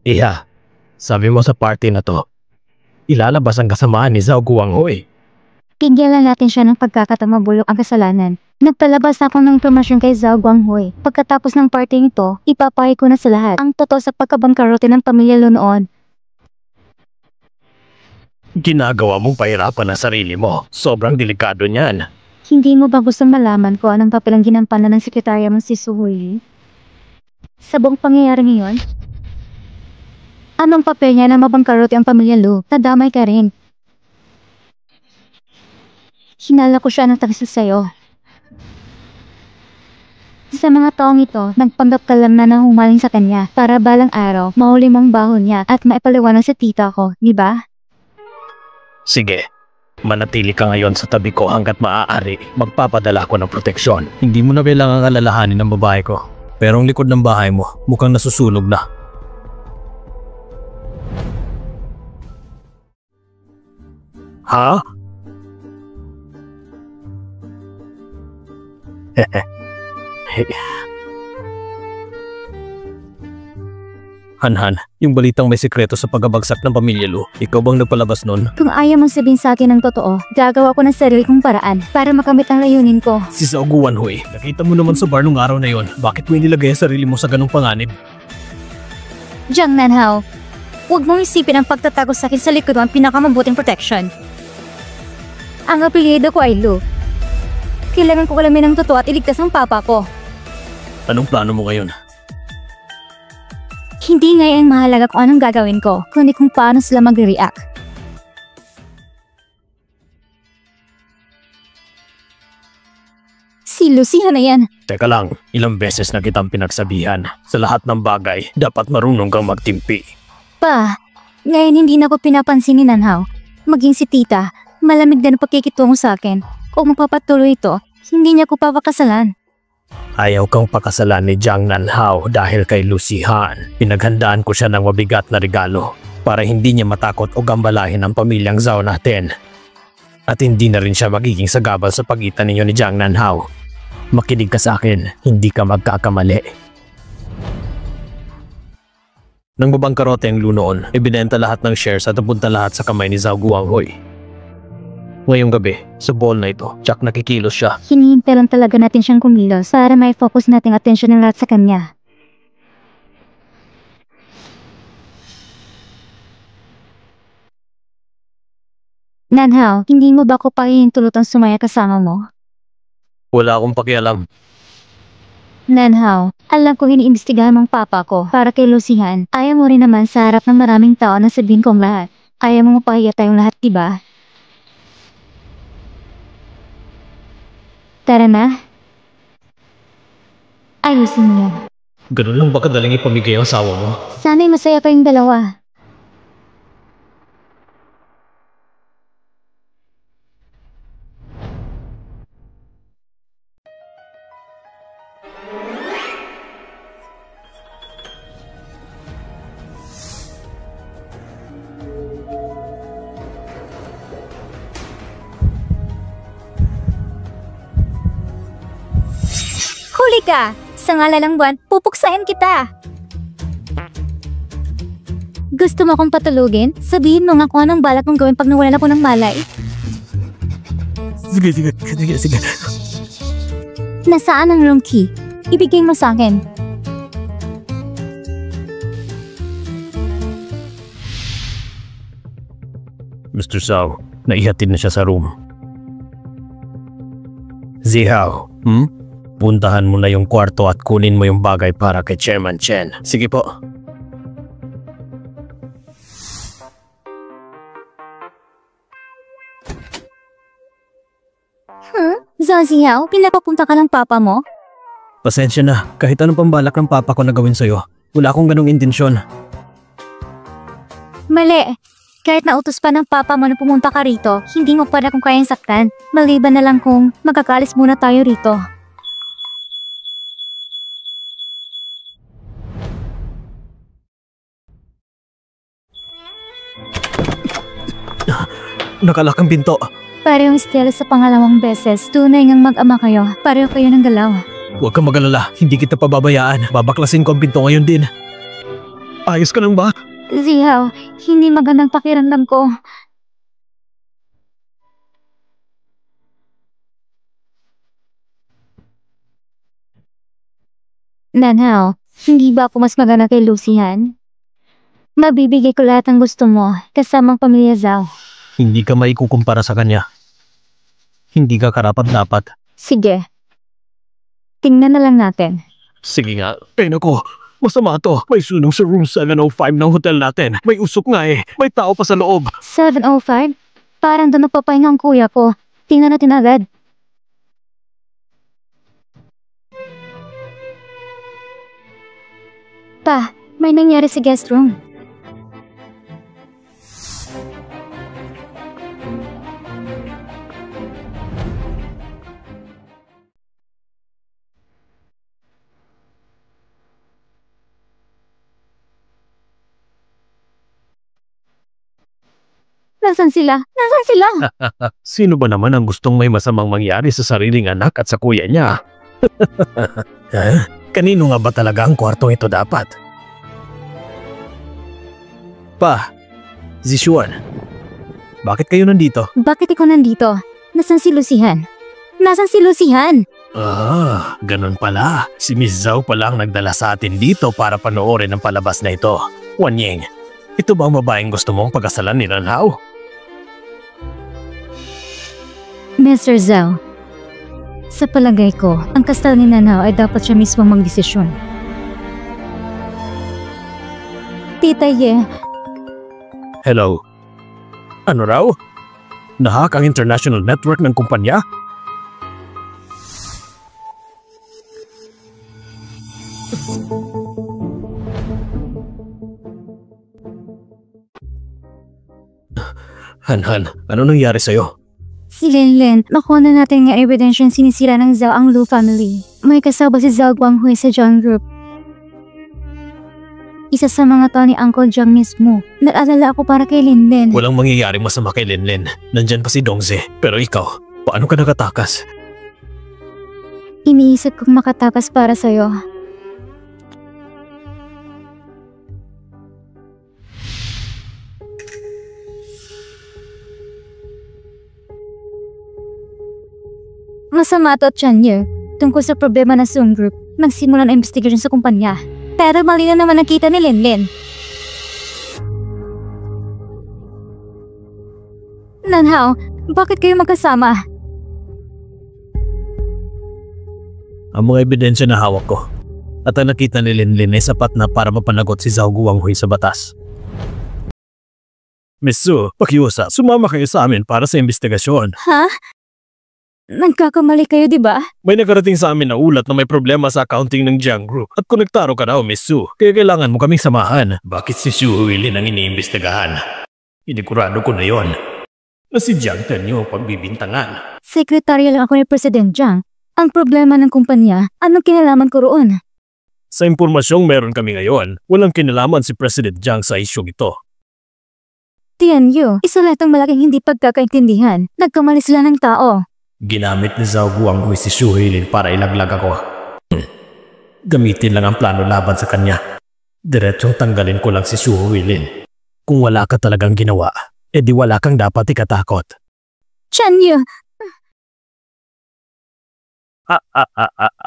Iha, sabi mo sa party na to, ilalabas ang kasamaan ni Zhao Guanghui. Tigyan natin siya ng pagkakataong mabulok ang kasalanan. Nagpalabas ako ng promosyon kay Zhao Guanghui. Pagkatapos ng party ito, ipapahay ko na sa lahat ang totoo sa pagkabangkarote ng pamilya Lu noon. Ginagawa mong pahirapan ang sarili mo. Sobrang delikado niyan. Hindi mo ba gusto malaman ko anong papel ang ginampanan ng sekretarya mong si Su Hui? Sa buong pangyayari ngayon? Anong papel niya na mabangkarote ang pamilya Lu? Nadamay ka rin. Hinala ko siya ng taksa sa'yo. Sa mga taong ito, nagpanggap ka lang na humaling sa kanya para balang araw, mahuli mong baho niya at maipaliwanag sa tita ko, di ba? Sige, manatili ka ngayon sa tabi ko hanggat maaari. Magpapadala ko ng proteksyon. Hindi mo na kailangang alalahanin ng babae ko. Pero ang likod ng bahay mo, mukhang nasusunog na. Ha? Han, yung balitang may sekreto sa pagbabagsak ng pamilya Lu, ikaw bang nagpalabas nun? Kung ayaw mong sabihin sa akin ng totoo, gagawa ko ng sarili kong paraan para makamit ang layunin ko. Si Zhao Guanghui, nakita mo naman sa bar nung araw na yon. Bakit mo inilagay ang sarili mo sa ganong panganib? Jiang Nanhao, huwag mong isipin ang pagtatago sa akin sa likod ang pinakamabuting protection. Ang apelyido ko ay Lu. Kailangan ko alamin ang totoo at iligtas ang papa ko. Anong plano mo ngayon? Hindi ngayon mahalaga kung anong gagawin ko, kundi kung paano sila mag-react. Si Lucia na yan. Teka lang, ilang beses na kitang pinagsabihan. Sa lahat ng bagay, dapat marunong kang magtimpi. Pa, ngayon hindi na ako pinapansin ni Nanhao. Maging si tita, malamig din ang pagkikitungo sa akin. Kung mapapatuloy ito, hindi niya ko papakasalan. Ayaw kang pakasalan ni Jiang Nanhao dahil kay Lucy Han. Pinaghandaan ko siya ng mabigat na regalo para hindi niya matakot o gambalahin ang pamilyang Zhao natin. At hindi na rin siya magiging sagabal sa pagitan ninyo ni Jiang Nanhao. Makinig ka sa akin, hindi ka magkakamali. Nang babangkarote ang Lu noon, ibinenta lahat ng shares at napunta lahat sa kamay ni Zhao Guanghui. Ngayong gabi, sa ball na ito, tsak nakikilos siya. Hinihintay lang talaga natin siyang kumilos para may focus nating atensyon ng lahat sa kanya. Nanhao, hindi mo ba ko pahihintulutang sumaya kasama mo? Wala akong pakialam. Nanhao, alam ko iniimbestigahan mong papa ko para kay Lucian. Ayaw mo rin naman sa harap ng maraming tao na sabihin kong lahat. Ayaw mo mapahiya tayong lahat, diba? Tara na. Ayusin mo yan. Ganun lang ba kadaling ipamigay ang asawa mo? Sana'y masaya kayong dalawa. Huli ka! Sa ngalalang buwan, pupuksain kita! Gusto mo akong patulugin? Sabihin mo nga kung anong balak mong gawin pag nawalan ako ng malay. Sige. Nasaan ang room key? Ibigay mo sa akin. Mr. Zhao, naihatid na siya sa room. Zihao, puntahan mo na yung kwarto at kunin mo yung bagay para kay Chairman Chen. Sige po. Zhao Zihao, pinapapunta ka ng papa mo? Pasensya na, kahit anong pambalak ng papa ko na gawin sa'yo. Wala akong ganong intensyon. Mali. Kahit nautos pa ng papa mo na pumunta ka rito, hindi mo pa na kung kayang saktan. Maliban na lang kung magkakalis muna tayo rito. Nakalak ang pinto. Parehong estilo sa pangalawang beses. Tunay ngang mag-ama kayo. Pareho kayo ng galaw. Huwag kang mag-alala, hindi kita pababayaan. Babaklasin ko ang pinto ngayon din. Ayos ka lang ba? Zihao, hindi magandang pakiramdam ko. Nanhao, hindi ba ako mas maganda kay Lucian? Mabibigay ko lahat ng gusto mo, kasamang pamilya Zhao. Hindi ka maikukumpara sa kanya. Hindi ka karapat-dapat. Sige. Tingnan na lang natin. Sige nga. Naku, masama to. May sunog sa room 705 ng hotel natin. May usok nga eh. May tao pa sa loob. 705? Parang doon nagpapahinga ang kuya ko. Tingnan natin agad. Pa, may nangyari sa guest room. Nasaan sila? Nasaan sila? Sino ba naman ang gustong may masamang mangyari sa sariling anak at sa kuya niya? Kanino nga ba talaga ang kwartong ito dapat? Pa, Zishuan, bakit kayo nandito? Bakit ikaw nandito? Nasaan si Lucian? Nasaan si Lucian? Ganun pala. Si Miss Zhao pala ang nagdala sa atin dito para panoorin ang palabas na ito. Wanying, ito ba ang babaeng gusto mong pagkasalan ni Nanhao? Mr. Zhao, sa palagay ko, ang kasal ni Nanhao ay dapat siya mismo magdesisyon. Tita Ye. Hello? Ano raw? Nahack ang international network ng kumpanya? Han, ano nangyari sa'yo? Si Linlin, nakuha na natin nga ebidensya sinisira ng Zhao ang Lu family. May kasama si Zhao Guanghui sa Jiang Group. Isa sa mga tao ni Uncle Jiang mismo. Nag-alala ako para kay Linlin. Walang mangyayaring masama kay Linlin. Nandyan pa si Dongze. Pero ikaw, paano ka nakatakas? Iniisip kong makatakas para sa'yo. Masama to at Chanyer. Tungkol sa problema ng Zoom Group, nagsimula ng investigation sa kumpanya. Pero mali na naman nakita ni Linlin. Nanhao, bakit kayo magkasama? ang mga ebidensya na hawak ko. At ang nakita ni Linlin ay sapat na para mapanagot si Zhao Guanghui sa batas. Miss Su, pakiusap, sumama kayo sa amin para sa investigasyon. Ha? Nagkakamali kayo, di ba? May nakarating sa amin na ulat na may problema sa accounting ng Jiang Group at konektaro ka daw, Miss Su. Kaya kailangan mo kaming samahan. Bakit si Su Huilin ang iniimbestigahan? Inikurado ko na yon. Na si Jiang Tenyo pagbibintangan. Sekretarya lang ako ni President Jiang. Ang problema ng kumpanya, anong kinalaman ko roon? Sa impormasyong meron kami ngayon, walang kinalaman si President Jiang sa isyong ito. Tianyu, isa lang itong malaking hindi pagkakaintindihan. Nagkamali sila ng tao. Ginamit ni Zhao Guanghui si Su Huilin para ilaglag ako. Gamitin lang ang plano laban sa kanya. Diretsong tanggalin ko lang si Su Huilin. Kung wala ka talagang ginawa, edi wala kang dapat ikatakot. Tianyu!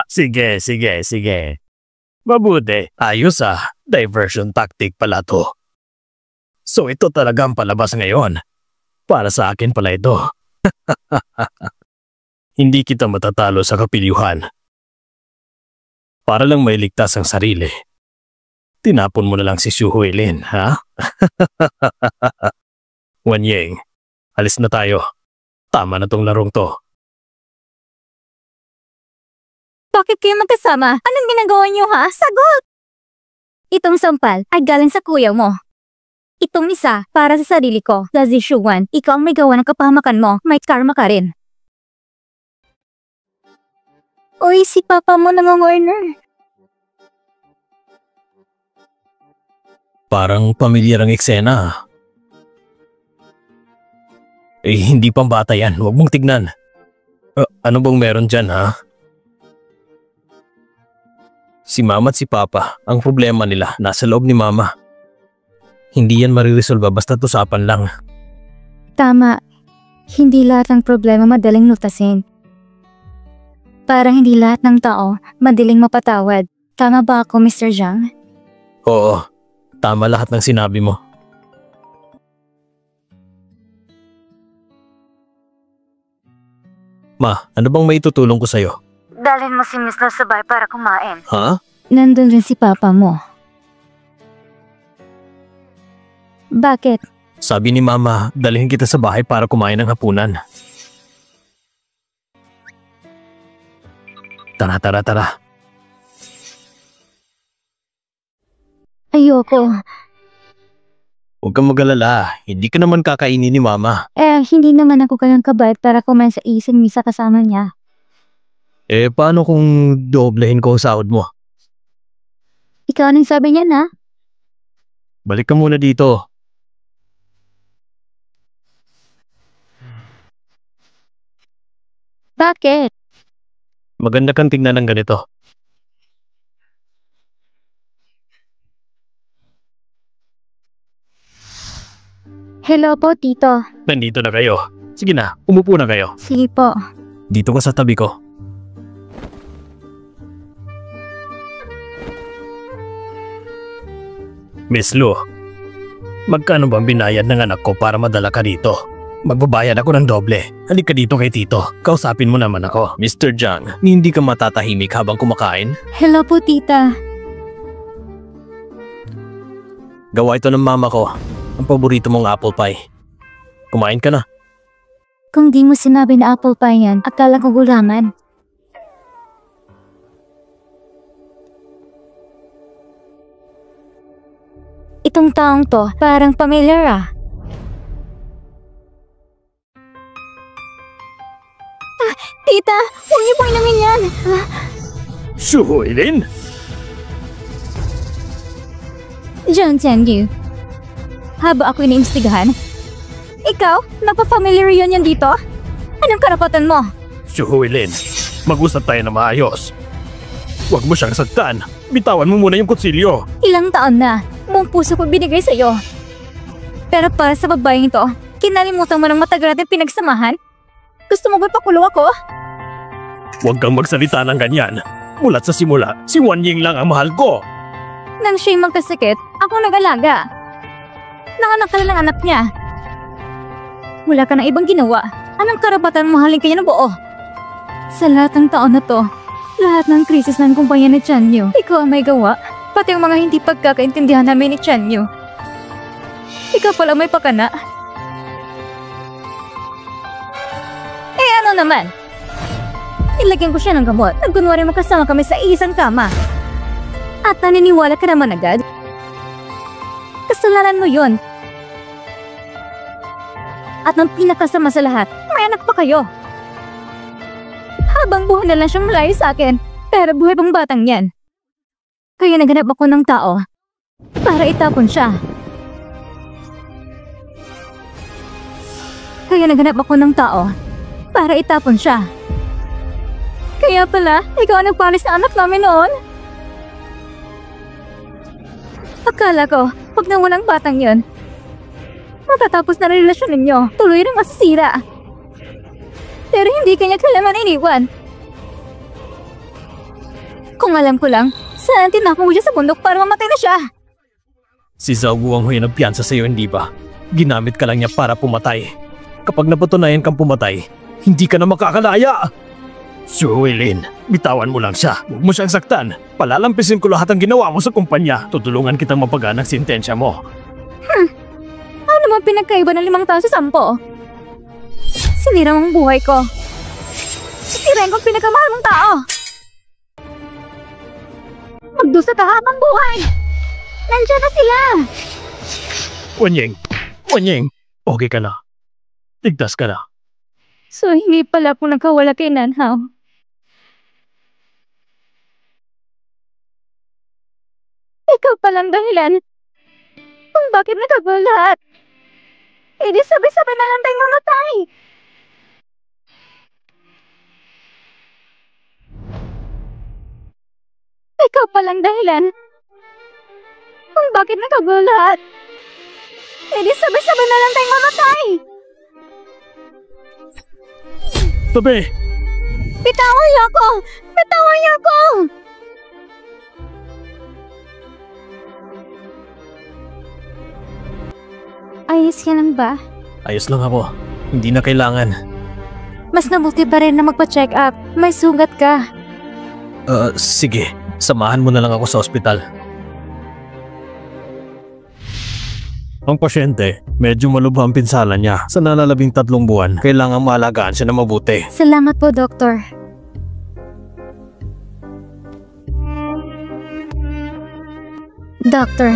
Sige. Mabuti. Ayos diversion tactic pala to. So ito talagang palabas ngayon. Para sa akin pala ito. Hindi kita matatalo sa kapilyuhan. Para lang mailigtas ang sarili. Tinapon mo na lang si Su Huilin, ha? Wan Ying, alis na tayo. Tama na tong larong to. Bakit kayo magkasama? Anong ginagawa niyo, ha? Sagot! Itong sampal ay galing sa kuya mo. Itong isa para sa sarili ko. Sa Zishuan, ikaw ang may gawa ng kapahamakan mo. May karma ka rin. Uy, si papa mo nangongorner. Parang pamilyar ang eksena. Hindi pang bata yan. Huwag mong tignan. Ano bang meron dyan, ha? Si Mama at si Papa, ang problema nila nasa loob ni Mama. Hindi yan mariresolba basta't usapan lang. Tama. Hindi lahat ng problema madaling lutasin. Parang hindi lahat ng tao madaling mapatawad. Tama ba ako, Mr. Jiang? Oo, tama lahat ng sinabi mo. Ma, ano bang maitutulong ko sa'yo? Dalhin mo si Mr. Sabay para kumain. Ha? Nandun rin si Papa mo. Bakit? Sabi ni Mama, dalhin kita sa bahay para kumain ng hapunan. Tara. Ayoko. Huwag kang mag-alala, hindi ka naman kakainin ni Mama. Hindi naman ako kayang kabayad para kumain sa isang misa kasama niya. Paano kung doblehin ko ang sahod mo? Ikaw nang sabi niya na? Balik ka muna dito. Bakit? Maganda kang tingnan ng ganito. Hello po, Tito. Nandito na kayo. Sige na, umupo na kayo. Sige po. Dito ka sa tabi ko. Miss Lu, magkano bang binayad ng anak ko para madala ka dito? Magbabayad ako ng doble. Halika dito kay Tito. Kausapin mo naman ako. Mr. Jiang, hindi ka matatahimik habang kumakain? Hello po, Tita. Gawa ito ng mama ko. Ang paborito mong apple pie. Kumain ka na. Kung di mo sinabi na apple pie yan, akala ko gulaman. Itong taong to, parang pamilyar Tita, huwag niyo pong inumin yan. Su Huilin? Jiang Tianyu, haba ako iniimbestigahan. Ikaw, napafamiliar yun yan dito? Anong karapatan mo? Su Huilin, mag-usap tayo na maayos. Huwag mo siyang saktan. Bitawan mo muna yung kutsilyo. Ilang taon na, buong puso ko binigay sa'yo. Pero para sa babaeng ito, kinalimutan mo ng matagal natin pinagsamahan? Gusto mo ba pakulong ako? Huwag kang magsalita ng ganyan. Mulat sa simula, si Wan Ying lang ang mahal ko. Nang siya'y magkasakit, ako nag-alaga. Nanganak ka na ng anak niya. Wala ka ng ibang ginawa. Anong karapatan mahalin kanya ng buo? Sa lahat ng taon na to, Lahat ng krisis ng kumpanya ni Chanyo, ikaw ang may gawa. Pati ang mga hindi pagkakaintindihan namin ni Chanyo. Ikaw pala may pakana. Eh ano naman? Ilagyan ko siya ng gamot. Nagkunwari magkasama kami sa isang kama. At naniniwala ka naman agad? Kasalanan mo yun. At ang pinakasama sa lahat, may anak pa kayo. Habang buhay na lang siyang malayo sa akin, pero buhay pang batang yan. Kaya naghanap ako ng tao para itapon siya. Kaya pala, ikaw ang nagpalis na anak namin noon? Akala ko, pag nawalang batang yon, matatapos na relasyon ninyo, tuloy rin masisira. Pero hindi kanya kailangan iniwan. Kung alam ko lang, saan tinapon mo siya sa bundok para mamatay na siya? Si Zhao ang huwag nagpiyansa sa'yo, hindi ba? Ginamit ka lang niya para pumatay. Kapag napatunayan kang pumatay, hindi ka na makakalaya! Suwilin, bitawan mo lang siya. Huwag mo siyang saktan. Palalampisin ko lahat ang ginawa mo sa kumpanya. Tutulungan kitang mapagaan ang sintensya mo. Ano mo pinagkaiba ng 5 taon sa 10? Sinira mong buhay ko. Sisirain kong pinakamahal mong tao. Magdusa ka habang buhay. Nandiyan na sila. Wanying, okay ka na. Ligtas ka na. So hindi pala ako nakawala kay Nanhaw. Ikaw palang dahilan kung bakit nagagawa lahat. E di sabay-sabay na lang tayong mamatay. Ikaw palang dahilan kung bakit nagagawa lahat. E di sabay-sabay na lang tayong mamatay. Tabi! Bitawan niyo ako! Bitawan niyo ako! Ayos ka lang ba? Ayos lang ako. Hindi na kailangan. Mas mabuti pa rin na magpa-check up. May sugat ka. Sige. Samahan mo na lang ako sa ospital. Ang pasyente, medyo malubha ang pinsala niya. Sa nalalabing 3 buwan, kailangan maalagaan siya na mabuti. Salamat po, Doktor. Doctor,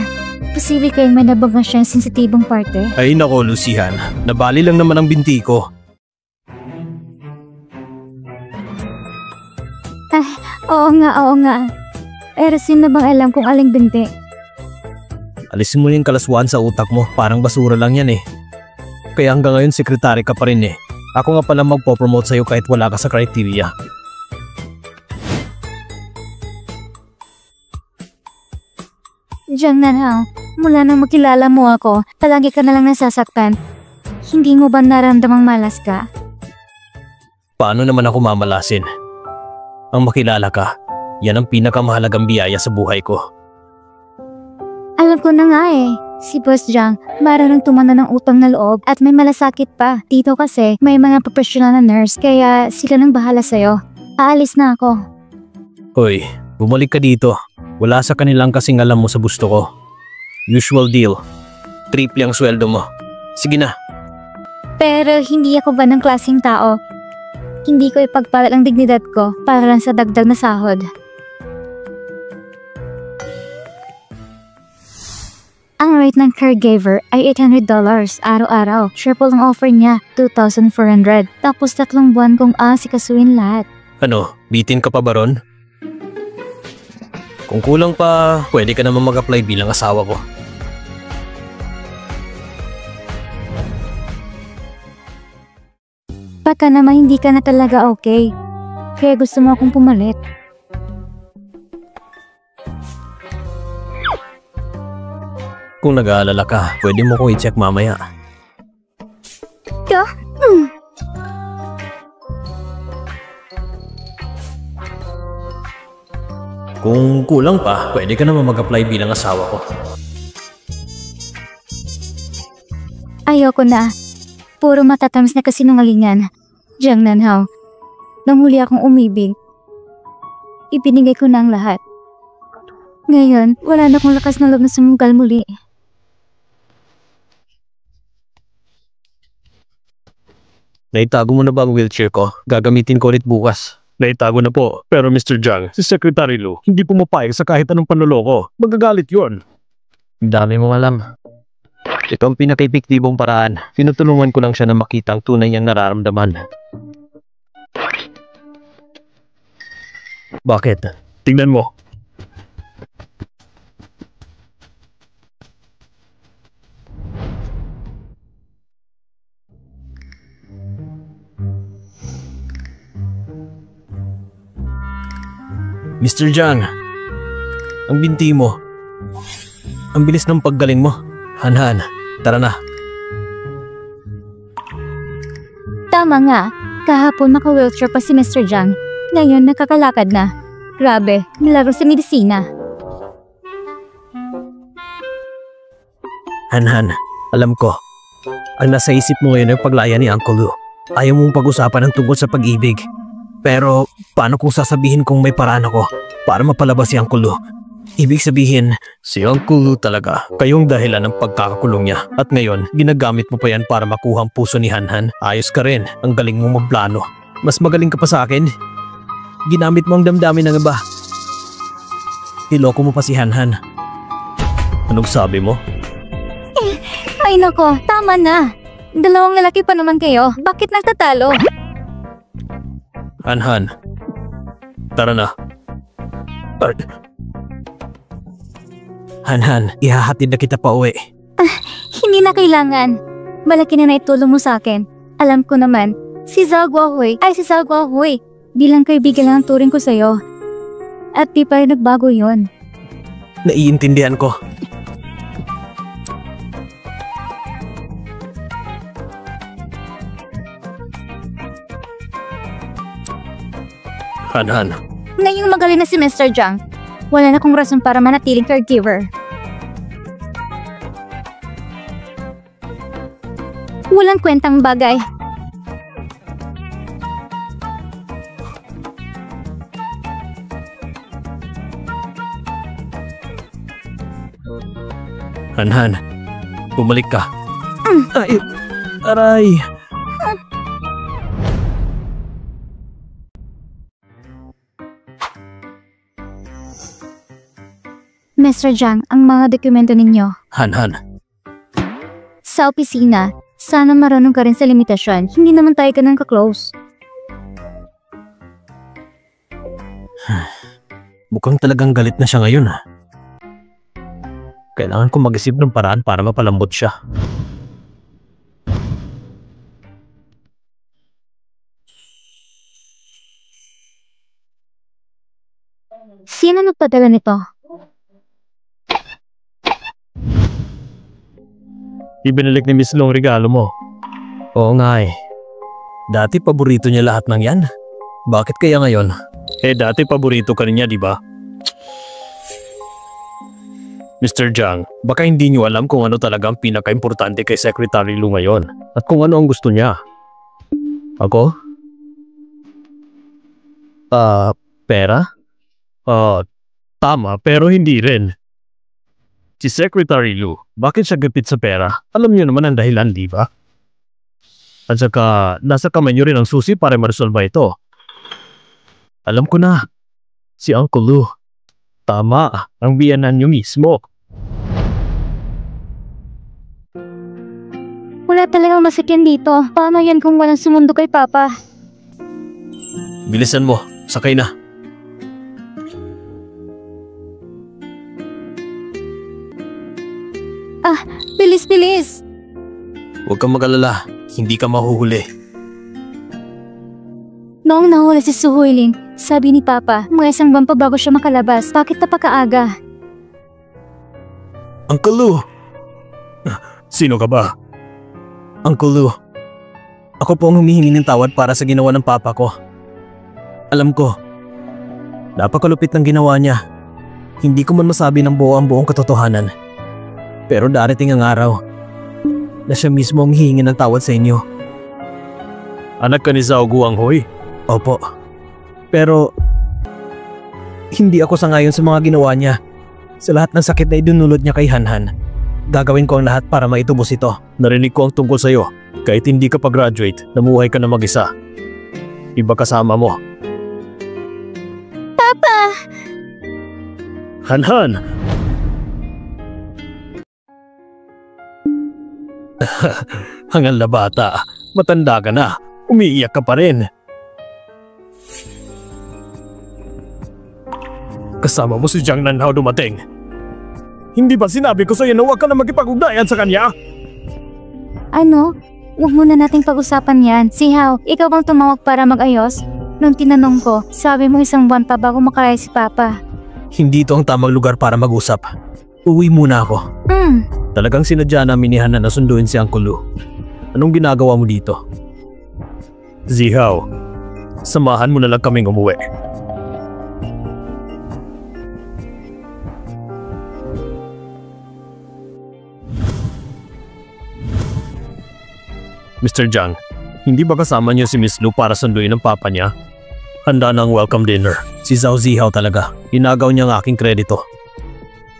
posible kayong may nabagang siyang sensitibong parte? Ay nako, Lucian. Nabali lang naman ang binti ko. Oo nga. Pero sino bang alam kung aling binti? Alisin mo yung kalaswaan sa utak mo. Parang basura lang yan eh. Kaya hanggang ngayon sekretary ka pa rin eh. Ako nga pala magpo-promote sa'yo kahit wala ka sa criteria. Jiang Nanhao, mula nang makilala mo ako, palagi ka na lang nasasaktan. Hindi mo ba naramdamang malas ka? Paano naman ako mamalasin? Ang makilala ka, yan ang pinakamahalagang biyaya sa buhay ko. Alam ko na nga eh. Si Boss Jiang, marunong tumana ng utang na loob at may malasakit pa. Dito kasi may mga professional na nurse kaya sila nang bahala sa'yo. Aalis na ako. Hoy, bumalik ka dito. Wala sa kanilang kasing alam mo sa gusto ko. Usual deal. Triple ang sweldo mo. Sige na. Pero hindi ako ba ng klaseng tao? Hindi ko ipagpalit ang dignidad ko para lang sa dagdag na sahod. Ang rate ng caregiver ay $800 araw-araw. Triple ang offer niya, $2,400. Tapos 3 buwan kong aasikasuhin lahat. Ano, bitin ka pa ba ron? Kung kulang pa, pwede ka naman mag-apply bilang asawa ko. Baka naman hindi ka na talaga okay. Kaya gusto mo akong pumalit. Kung nag-aalala ka, pwede mo kong i-check mamaya. Ka? Kung kulang pa, pwede ka naman mag-apply bilang asawa ko. Ayoko na. Puro matatamis na kasinungalingan. Jiang Nanhao, nang huli akong umibig, ibinigay ko na ang lahat. Ngayon, wala na akong lakas na loob na sumugal muli. Naitago mo na ba ang wheelchair ko? Gagamitin ko ulit bukas. Naitago na po. Pero Mr. Jiang, si Secretary Lu, hindi pumapayag sa kahit anong panloloko. Magagalit yon. Dami mong alam. Ito ang pinaka-epektibong paraan. Tinutulungan ko lang siya na makita ang tunay niyang nararamdaman. Bakit? Tingnan mo. Mr. Jiang, ang binti mo. Ang bilis ng paggaling mo. Han, tara na. Tama nga. Kahapon naka-wheelchair pa si Mr. Jiang. Ngayon nakakalakad na. Grabe, nilaro sa medisina. Han, alam ko. Ang nasa isip mo ngayon ay paglaya ni Uncle Lu. Ayaw mong pag-usapan ang tungkol sa pag-ibig. Pero paano kung sasabihin kong may paraan ako para mapalabas si Uncle Lu? Ibig sabihin, si Uncle Lu talaga kayong dahilan ng pagkakakulong niya. At ngayon, ginagamit mo pa yan para makuha ang puso ni Han. Ayos ka rin, ang galing mong magplano. Mas magaling ka pa sa akin. Ginamit mo ang damdamin ng iba. Niloko mo pa si Han. Anong sabi mo? Ay nako, tama na. Dalawang lalaki pa naman kayo. Bakit nagtatalo? Han, tara na. Han, ihahatid na kita pa uwi. Hindi na kailangan. Malaki na naitulong mo sa akin. Alam ko naman, si Zhao Guohui ay si Zhao Guohui. Bilang kaibigan lang ang turing ko sa'yo. At di pa rin nagbago yun. Naiintindihan ko. Han. Ngayong magaling na si Mr. Jiang, wala na akong rason para manatiling caregiver. Walang kwentang bagay. Han, bumalik ka. Ay, aray. Mr. Jiang, ang mga dokumento ninyo. Han. Sa opisina, sana marunong ka rin sa limitasyon. Hindi naman tayo ganun ka-close. Mukhang talagang galit na siya ngayon. Kailangan ko mag-isip ng paraan para mapalambot siya. Sino nagpadala nito? Ibinalik ni Miss Long regalo mo. Oo nga eh. Dati paborito niya lahat ng yan. Bakit kaya ngayon? Dati paborito ka rin niya, di ba? Mr. Jiang, baka hindi niyo alam kung ano talaga ang pinaka-importante kay Secretary Lu ngayon at kung ano ang gusto niya. Ako? Pera? Tama, pero hindi rin. Si Secretary Lu, bakit siya gapit sa pera? Alam niyo naman ang dahilan, di ba? At saka, nasa kamay niyo rin ang susi para maresolba ito. Alam ko na. Si Uncle Lu. Tama, ang biyanan niyo mismo. Wala talagang masakyan dito. Paano yan kung walang sumundo kay Papa? Bilisan mo, sakay na. Bilis! Huwag kang mag-alala, hindi ka mahuhuli. Noong nahuli si Su Huiling, sabi ni Papa, mga isang buwan pa bago siya makalabas. Bakit napakaaga? Uncle Lu! Sino ka ba? Uncle Lu, ako po ang humihingi ng tawad para sa ginawa ng papa ko. Alam ko, napakalupit ng ginawa niya. Hindi ko man masabi ng buo ang buong katotohanan. Pero darating ang araw na siya mismo ang hihingi ng tawad sa inyo. Anak ka ni Zhao Guanghui? Opo. Pero Hindi ako sangayon sa mga ginawa niya. Sa lahat ng sakit na idunulot niya kay Hanhan, gagawin ko ang lahat para maitubos ito. Narinig ko ang tungkol sa'yo. Kahit hindi ka pa-graduate, namuhay ka na mag-isa. Iba kasama mo. Papa! Hanhan! Hangal na bata. Matanda ka na. Umiiyak ka pa rin. Kasama mo si Jiang Nanhao dumating. Hindi ba sinabi ko sa'yo na huwag ka na makipag-ugnayan sa kanya? Ano? Huwag muna nating pag-usapan yan. Si Hao, ikaw bang tumawag para mag-ayos? Nung tinanong ko, sabi mo isang buwan pa bago makaraya si Papa. Hindi ito ang tamang lugar para mag-usap. Uwi muna ako. Talagang sinadya namin ni Hanhan na sunduin si Uncle Lu. Anong ginagawa mo dito? Zihao, samahan mo na lang kaming umuwi. Mr. Jiang, hindi ba kasama niyo si Miss Lu para sunduin ang papa niya? Handa na ang welcome dinner. Si Zhao Zihao talaga. Inagaw niya ang aking kredito.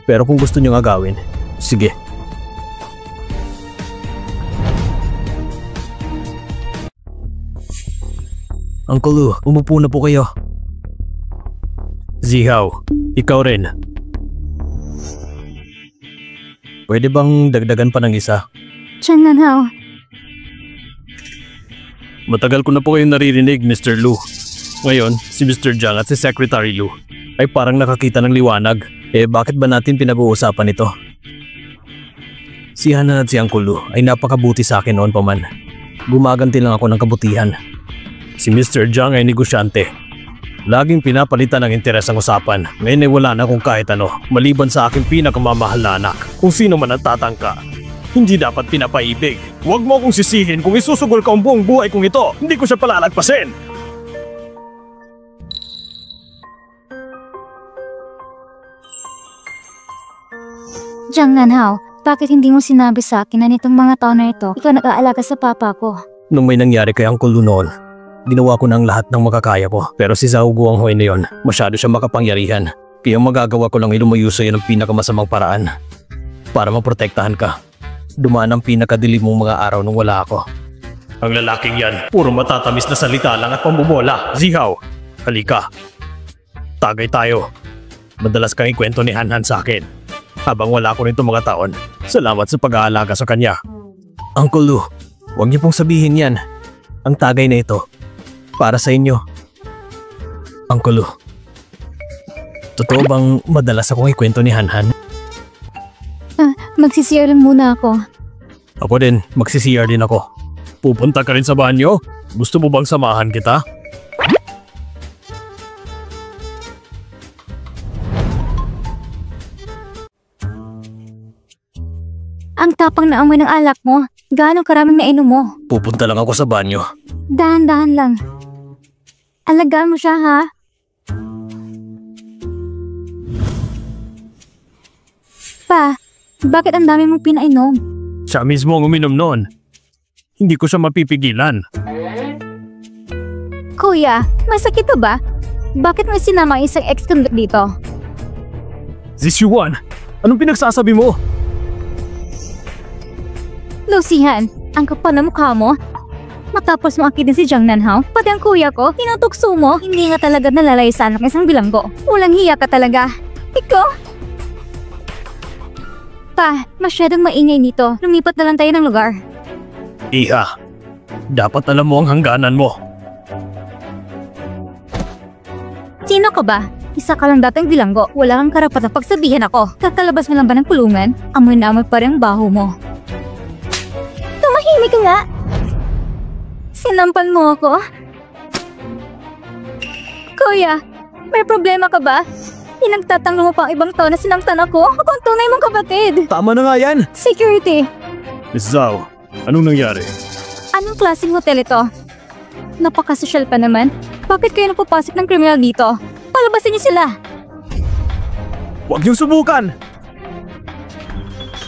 Pero kung gusto niyo agawin, sige. Uncle Lu, umupo na po kayo. Zihao, ikaw rin. Pwede bang dagdagan pa ng isa? Jiang Nanhao. Matagal ko na po kayong naririnig, Mr. Lu. Ngayon, si Mr. Jiang at si Secretary Lu ay parang nakakita ng liwanag. Bakit ba natin pinag-uusapan ito? Si Hanhan at si Uncle Lu ay napakabuti sa akin noon pa man. Gumaganti lang ako ng kabutihan. Si Mr. Jiang ay negosyante. Laging pinapalitan ng interes ang usapan. Ngayon ay wala na akong kahit ano, maliban sa aking pinakamamahal na anak. Kung sino man ang tatangka, hindi dapat pinapaibig. Huwag mo akong sisihin kung isusugol ka ang buong buhay kong ito. Hindi ko siya palalagpasin. Jiang Nanhao, bakit hindi mo sinabi sa akin na nitong mga taon na ito, ikaw nag-aalaga sa papa ko? Nung may nangyari kay Uncle Lu noon, ginawa ko ng lahat ng makakaya ko. Pero si Zhao Guanghui na yon, masyado siya makapangyarihan. Kaya magagawa ko lang ilumayo sa'yo ng pinakamasamang paraan para maprotektahan ka. Dumaan ang pinakadilim mong mga araw nung wala ako. Ang lalaking yan, puro matatamis na salita lang at pambobola. Zihao, halika. Tagay tayo. Madalas kang ikwento ni Hanhan sa akin. Habang wala ko nito mga taon, salamat sa pag-aalaga sa kanya. Uncle Lu, huwag niyo pong sabihin yan. Ang tagay na ito, para sa inyo. Uncle Lu, totoo bang madalas akong ikwento ni Hanhan? Magsisiyar lang muna ako. Ako din, magsisiyar din ako. Pupunta ka rin sa banyo? Gusto mo bang samahan kita? Ang tapang na amoy ng alak mo. Gaano karaming nainom mo? Pupunta lang ako sa banyo. Dahan-dahan lang. Alagaan mo siya, ha? Pa, bakit ang dami mong pinainom? Siya mismo ang uminom noon. Hindi ko siya mapipigilan. Kuya, masakit to ba? Bakit mo sinama ang isang ex-convict dito? Zishuan, anong pinagsasabi mo? Lucian, ang kapal na mukha mo. Matapos mo akitin si Jiang Nanhao, pati ang kuya ko, tinutukso mo. Hindi nga talaga nalalayasan ng isang bilanggo. Walang hiya ka talaga. Ikaw? Pa, masyadong maingay nito. Lumipat na lang tayo ng lugar. Iha, dapat alam mo ang hangganan mo. Sino ka ba? Isa ka lang dating bilanggo. Wala kang karapatang pagsabihan ako. Kakalabas mo lang ba ng kulungan? Amoy na amoy pa rin ang baho mo. Tumahimik ka nga! Sinampan mo ako? Kuya, may problema ka ba? Pinagtatanggol mo pa ang ibang tao na sinamtan ako? Ako ang tunay mong kapatid! Tama na nga yan! Security! Miss Zhao, anong nangyari? Anong klaseng hotel ito? Napakasosyal pa naman. Bakit kayo napapasok ng kriminal dito? Palabasin niyo sila! Huwag niyong subukan!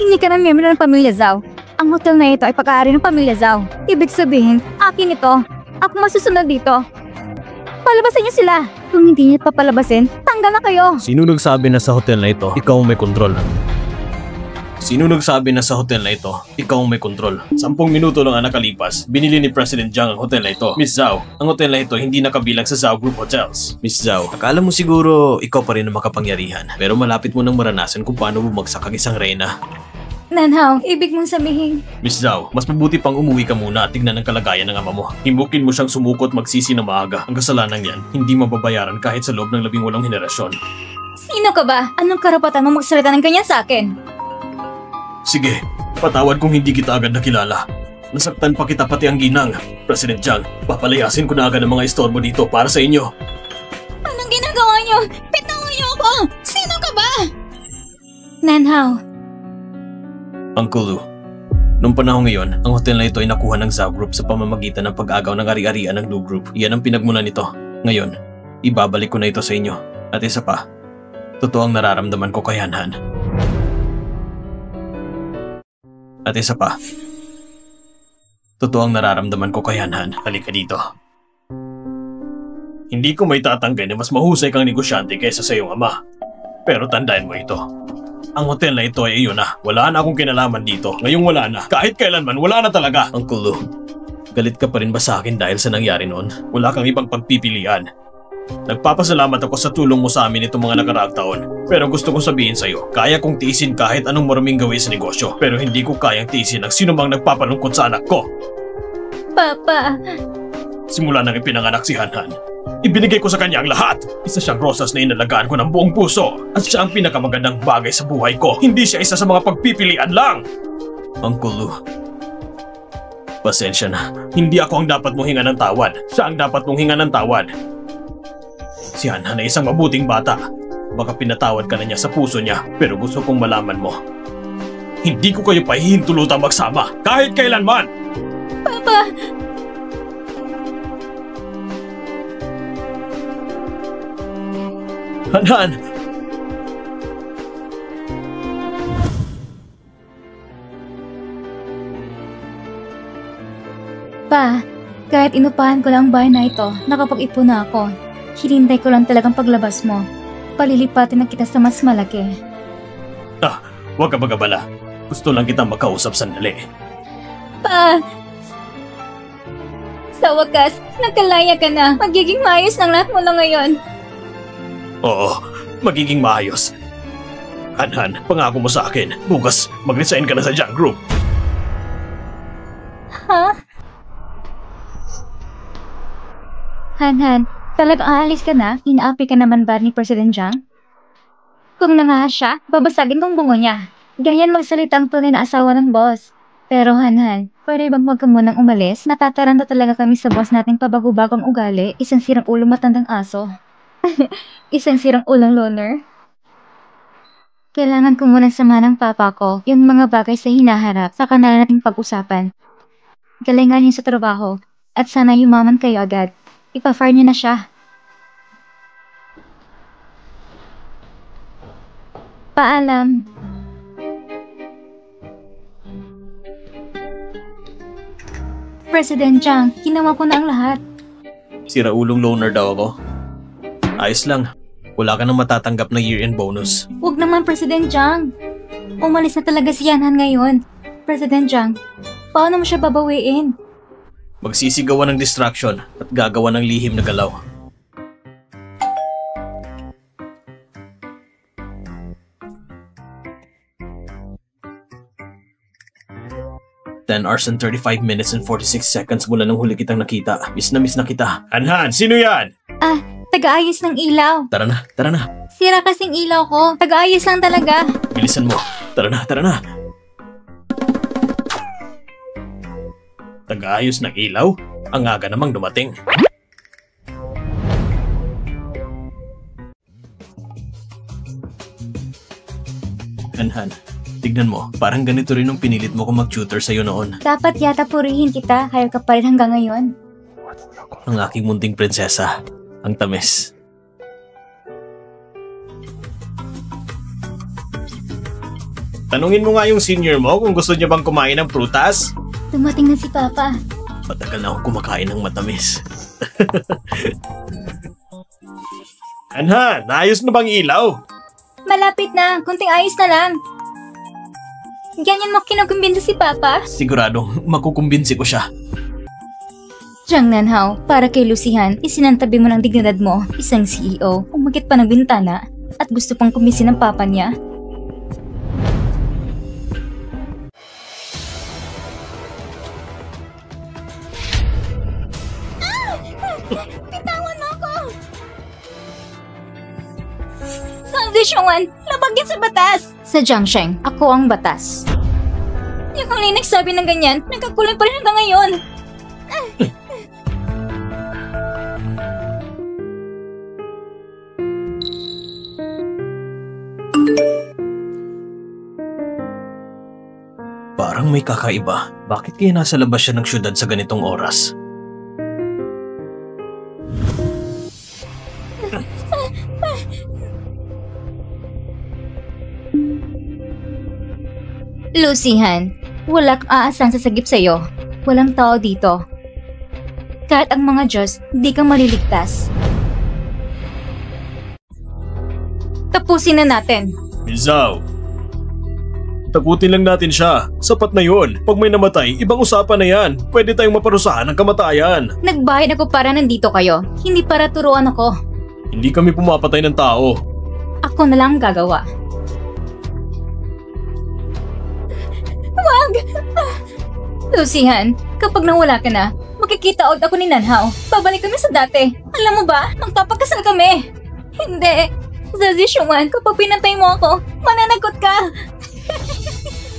Hindi ka na miyembro ng pamilya Zhao. Ang hotel na ito ay pag-aari ng pamilya Zhao. Ibig sabihin, akin ito. Ako masusunod dito. Palabasin niyo sila! Kung hindi niyo papalabasin, Tumanggal na kayo. Sino nagsabi na sa hotel na ito, ikaw ang may kontrol? Sino nagsabi na sa hotel na ito, ikaw ang may kontrol? 10 minuto lang ang nakalipas, binili ni President Jiang ang hotel na ito. Miss Zhao, ang hotel na ito hindi nakabilang sa Zhao Group Hotels. Miss Zhao, akala mo siguro ikaw pa rin ang makapangyarihan, pero malapit mo nang maranasan kung paano bumagsak ang isang reyna. Nanhaw, ibig mong sabihin. Miss Zhao, mas mabuti pang umuwi ka muna at tignan ang kalagayan ng ama mo. Himbukin mo siyang sumuko at magsisi na maaga. Ang kasalanan yan, hindi mababayaran kahit sa loob ng 18 henerasyon. Sino ka ba? Anong karapatan mo magsalita ng ganyan sa akin? Sige, patawad kung hindi kita agad nakilala. Nasaktan pa kita pati ang ginang. President Jiang, papalayasin ko na agad ang mga istorbo dito para sa inyo. Anong ginagawa niyo? Bitawan niyo ako! Sino ka ba? Nanhaw. Uncle Lu, noong panahon ngayon, ang hotel na ito ay nakuha ng Zhao Group sa pamamagitan ng pag-agaw ng ari-arian ng Lu Group. Iyan ang pinagmulan nito. Ngayon, ibabalik ko na ito sa inyo. At isa pa, totoo ang nararamdaman ko kay Han. At isa pa, totoo ang nararamdaman ko kay Han. Halika dito. Hindi ko may tatanggi na mas mahusay kang negosyante kaysa sa iyong ama. Pero tandaan mo ito. Ang hotel na ito ay iyon na. Wala na akong kinalaman dito. Ngayong wala na. Kahit kailanman, wala na talaga. Uncle Lu, galit ka pa rin ba sa akin dahil sa nangyari noon? Wala kang ibang pagpipilian. Nagpapasalamat ako sa tulong mo sa amin itong mga nakaraang taon. Pero gusto kong sabihin sa'yo, kaya kong tiisin kahit anong maraming gawin sa negosyo. Pero hindi ko kayang tiisin ang sinumang nagpapalungkot sa anak ko. Papa. Simula nang ipinanganak si Han, ibinigay ko sa kanya ang lahat. Isa siyang rosas na inalagaan ko ng buong puso. At siya ang pinakamagandang bagay sa buhay ko. Hindi siya isa sa mga pagpipilian lang. Uncle Lu, pasensya na. Hindi ako ang dapat mong hinga ng tawad. Siya ang dapat mong hinga ng tawad. Si Han ay isang mabuting bata. Baka pinatawad ka na niya sa puso niya, pero gusto kong malaman mo. Hindi ko kayo pahihintulutang magsama, kahit kailanman! Papa! Han! Pa, kahit inupahan ko lang ang bahay na ito, nakapag-ipon na ako. Hinintay ko lang talagang paglabas mo. Palilipatin na kita sa mas malaki. Huwag ka mag-abala. Gusto lang kitang makausap sandali. Pa! Sa wakas, nagkalaya ka na. Magiging maayos ng lahat mo na ngayon. Oo, magiging maayos. Han, pangako mo sa akin, bukas mag-resign ka na sa Jiang Group. Ha? Han, talagang aalis ka na? Inaapi ka naman ba ni President Jiang? Kung nangahas siya, babasagin kong bungo niya. Ganyan magsalita ang tunay na asawa ng boss. Pero Han, pwede bang huwag ka munang umalis? Natataranta talaga kami sa boss nating pabago-bagong ugali, isang sirang ulo matandang aso. Isang sirang ulang loner. Kailangan ko munang samahan ng papa ko yung mga bagay sa hinaharap sa kanala nating pag-usapan. Galingan niyo sa trabaho at sana yumaman kayo agad. Ipa-fire niyo na siya. Paalam. President Jiang, ginawa ko na ang lahat. Siraulong loner daw ako. Ayos lang. Wala ka nang matatanggap na year-end bonus. Huwag naman, President Jiang. Umalis na talaga si Yanhan ngayon. President Jiang, paano mo siya babawiin? Magsisigawan ng distraction at gagawa ng lihim na galaw. $10 and 35 minutes and 46 seconds mula nung huli kitang nakita. Miss na kita. Han, sino yan? Taga-ayos ng ilaw. Tara na. Sira kasing ilaw ko. Taga-ayos lang talaga. Bilisan mo. Tara na. Taga-ayos ng ilaw? Ang aga namang dumating. Han, tignan mo. Parang ganito rin nung pinilit mo kung mag-tutor sa'yo noon. Dapat yata purihin kita. Hayal ka pa rin hanggang ngayon. Ang aking munting prinsesa. Ang tamis. Tanungin mo nga yung senior mo kung gusto niya bang kumain ng prutas? Dumating na si Papa. Matagal na akong kumakain ng matamis. Anhan, naayos na bang ilaw? Malapit na, kunting ayos na lang. Ganyan mo kinukumbinsa si Papa? Siguradong makukumbinsi ko siya. Jiang Nanhao, para kay Lucihan, isinantabi mo ng dignidad mo, isang CEO, umakit pa ng bintana, at gusto pang kumbinsi ng papa niya. Bitawan mo ako! Sanzi Xiongwan, labag yan sa batas! Sa Jiangsheng, ako ang batas. Yung kung nagsabi ng ganyan, nagkakulang pa rin hanggang ngayon. Parang may kakaiba. Bakit kaya nasa labas siya ng syudad sa ganitong oras? Lucihan, wala kang aasang sasagip sa'yo. Walang tao dito. Kahit ang mga Diyos, di kang maliligtas. Tapusin na natin. Mizaw! Takutin lang natin siya. Sapat na yun. Pag may namatay, ibang usapan na yan. Pwede tayong maparusahan ng kamatayan. Nagbayad ako para nandito kayo. Hindi para turuan ako. Hindi kami pumapatay ng tao. Ako na lang gagawa. Wag! Lucihan, kapag nawala ka na, makikita out ako ni Nanhao. Babalik kami sa dati. Alam mo ba, magpapakasal kami. Hindi. Zazi Xiongwan, kapag pinatay mo ako, mananagot ka.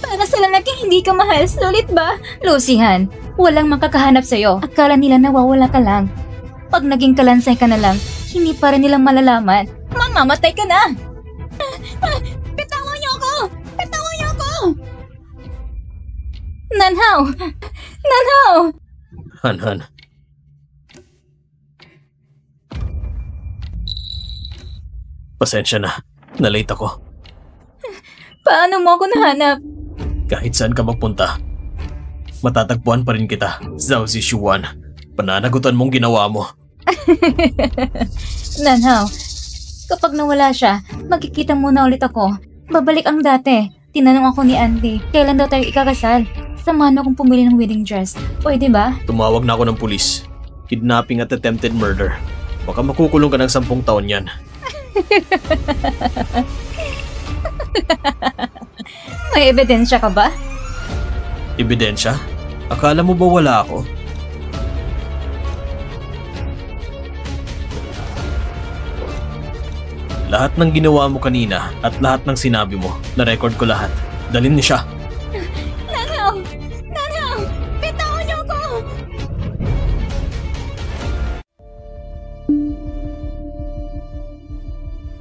Para sa lalaking hindi ka mahal, sulit ba? Lucihan, walang makakahanap sa'yo. Akala nila nawawala ka lang. Pag naging kalansay ka na lang, hindi pa rin nila malalaman. Mamamatay ka na! Bitawan niyo ako! Bitawan niyo ako! Nanhao! Nanhao! Han. Pasensya na. Nalate ako. Paano mo ako nahanap? Kahit saan ka magpunta, matatagpuan pa rin kita, Zhao Zishuan. Pananagutan mong ginawa mo. Nanhao, kapag nawala siya, magkikita muna ulit ako. Babalik ang dati. Tinanong ako ni Andy, kailan daw tayo ikakasal? Samahan mo akong pumili ng wedding dress. Pwede ba? Tumawag na ako ng pulis. Kidnapping at attempted murder. Baka makukulong ka ng 10 taon yan. May ebidensya ka ba? Ebidensya? Akala mo ba wala ako? Lahat ng ginawa mo kanina at lahat ng sinabi mo, na-record ko lahat. Dalhin niya siya. Nanhao! Nanhao! Bitawan niyo ako!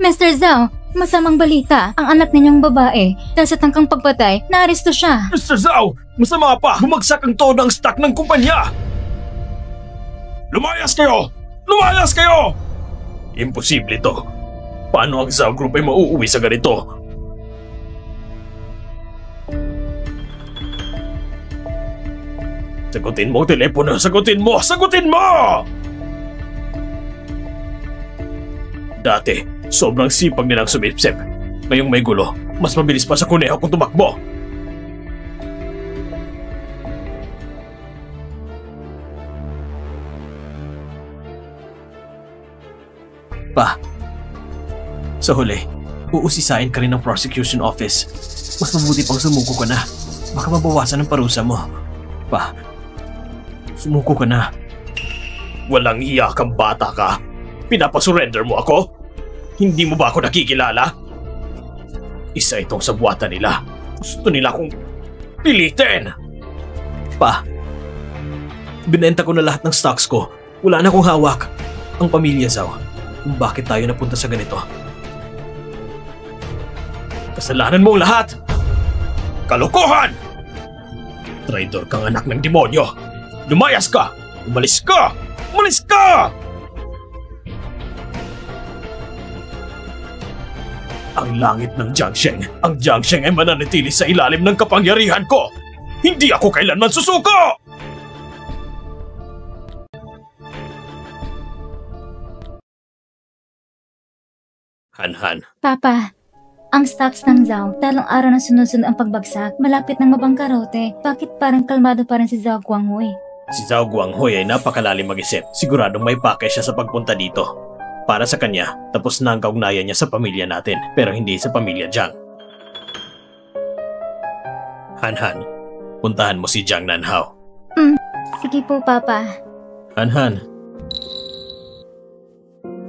Mr. Zhao, masamang balita. Ang anak ninyong babae, dahil sa tangkang pagpatay, naaresto siya. Mr. Zhao! Masama pa! Bumagsak ang todo ng stock ng kumpanya! Lumayas kayo! Lumayas kayo! Imposible to. Paano ang Zhao Group ay mauuwi sa ganito? Sagutin mo ang telepono! Sagutin mo! Sagutin mo! Dati, sobrang sipag nilang sumipsip. Ngayong may gulo, mas mabilis pa sa kuneho kung tumakbo. Pa, sa huli, uusisain ka rin ng prosecution office. Mas mabuti pang sumuko ka na. Baka mabawasan ang parusa mo. Pa, sumuko ka na. Walang iya kang bata ka. Pinapasurrender mo ako? Hindi mo ba ako nakikilala? Isa itong sabuatan nila. Gusto nila akong pilitin. Pa, binenta ko na lahat ng stocks ko. Wala na akong hawak. Ang pamilya Zhao, kung bakit tayo napunta sa ganito. Kasalanan mo ang lahat! Kalokohan! Traidor kang anak ng demonyo! Lumayas ka! Umalis ka! Umalis ka! Ang langit ng Jiangsheng, ang Jiangsheng ay mananatili sa ilalim ng kapangyarihan ko! Hindi ako kailanman susuko! Han-Han, Papa, ang stops ng Zhao, talong araw na sunod-sunod ang pagbagsak, malapit ng mabangkarote. Bakit parang kalmado pa rin si Zhao Guanghui? si Zhao Guanghui ay napakalalim mag-isip. Siguradong may pake siya sa pagpunta dito. Para sa kanya, tapos na ang kaugnayan niya sa pamilya natin, pero hindi sa pamilya Jiang. Han-Han, puntahan mo si Jiang Nanhao. Sige po, Papa. Han-Han,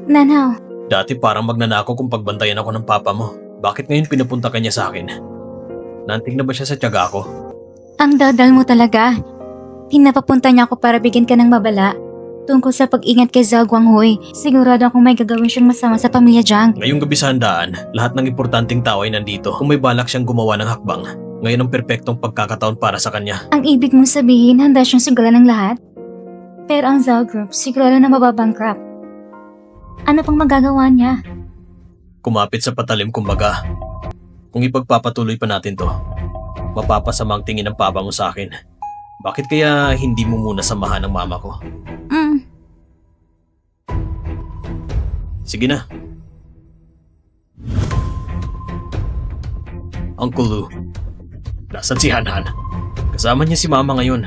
Nanhao, dati parang magnanako kung pagbantayan ako ng papa mo. Bakit ngayon pinupunta ka niya sa akin? Nanting na ba siya sa tiyaga ko? ang dadal mo talaga. Pinapapunta niya ako para bigyan ka ng babala tungkol sa pag-ingat kay Zhao Guanghui. Sigurado akong may gagawin siyang masama sa pamilya Jiang. Ngayong gabi sa handaan, lahat ng importanteng tao ay nandito. Kung may balak siyang gumawa ng hakbang, ngayon ang perpektong pagkakataon para sa kanya. Ang ibig mong sabihin, handa siyang sugalan ng lahat? Pero ang Zhao Group, sigurado na mababankrupt. Ano pang magagawa niya? Kumapit sa patalim kumbaga. Kung ipagpapatuloy pa natin to, mapapasama ang tingin ng papa mo sa akin. Bakit kaya hindi mo muna samahan ng mama ko? Sige na. Uncle Lu, nasan si Han-Han? Kasama niya si mama ngayon.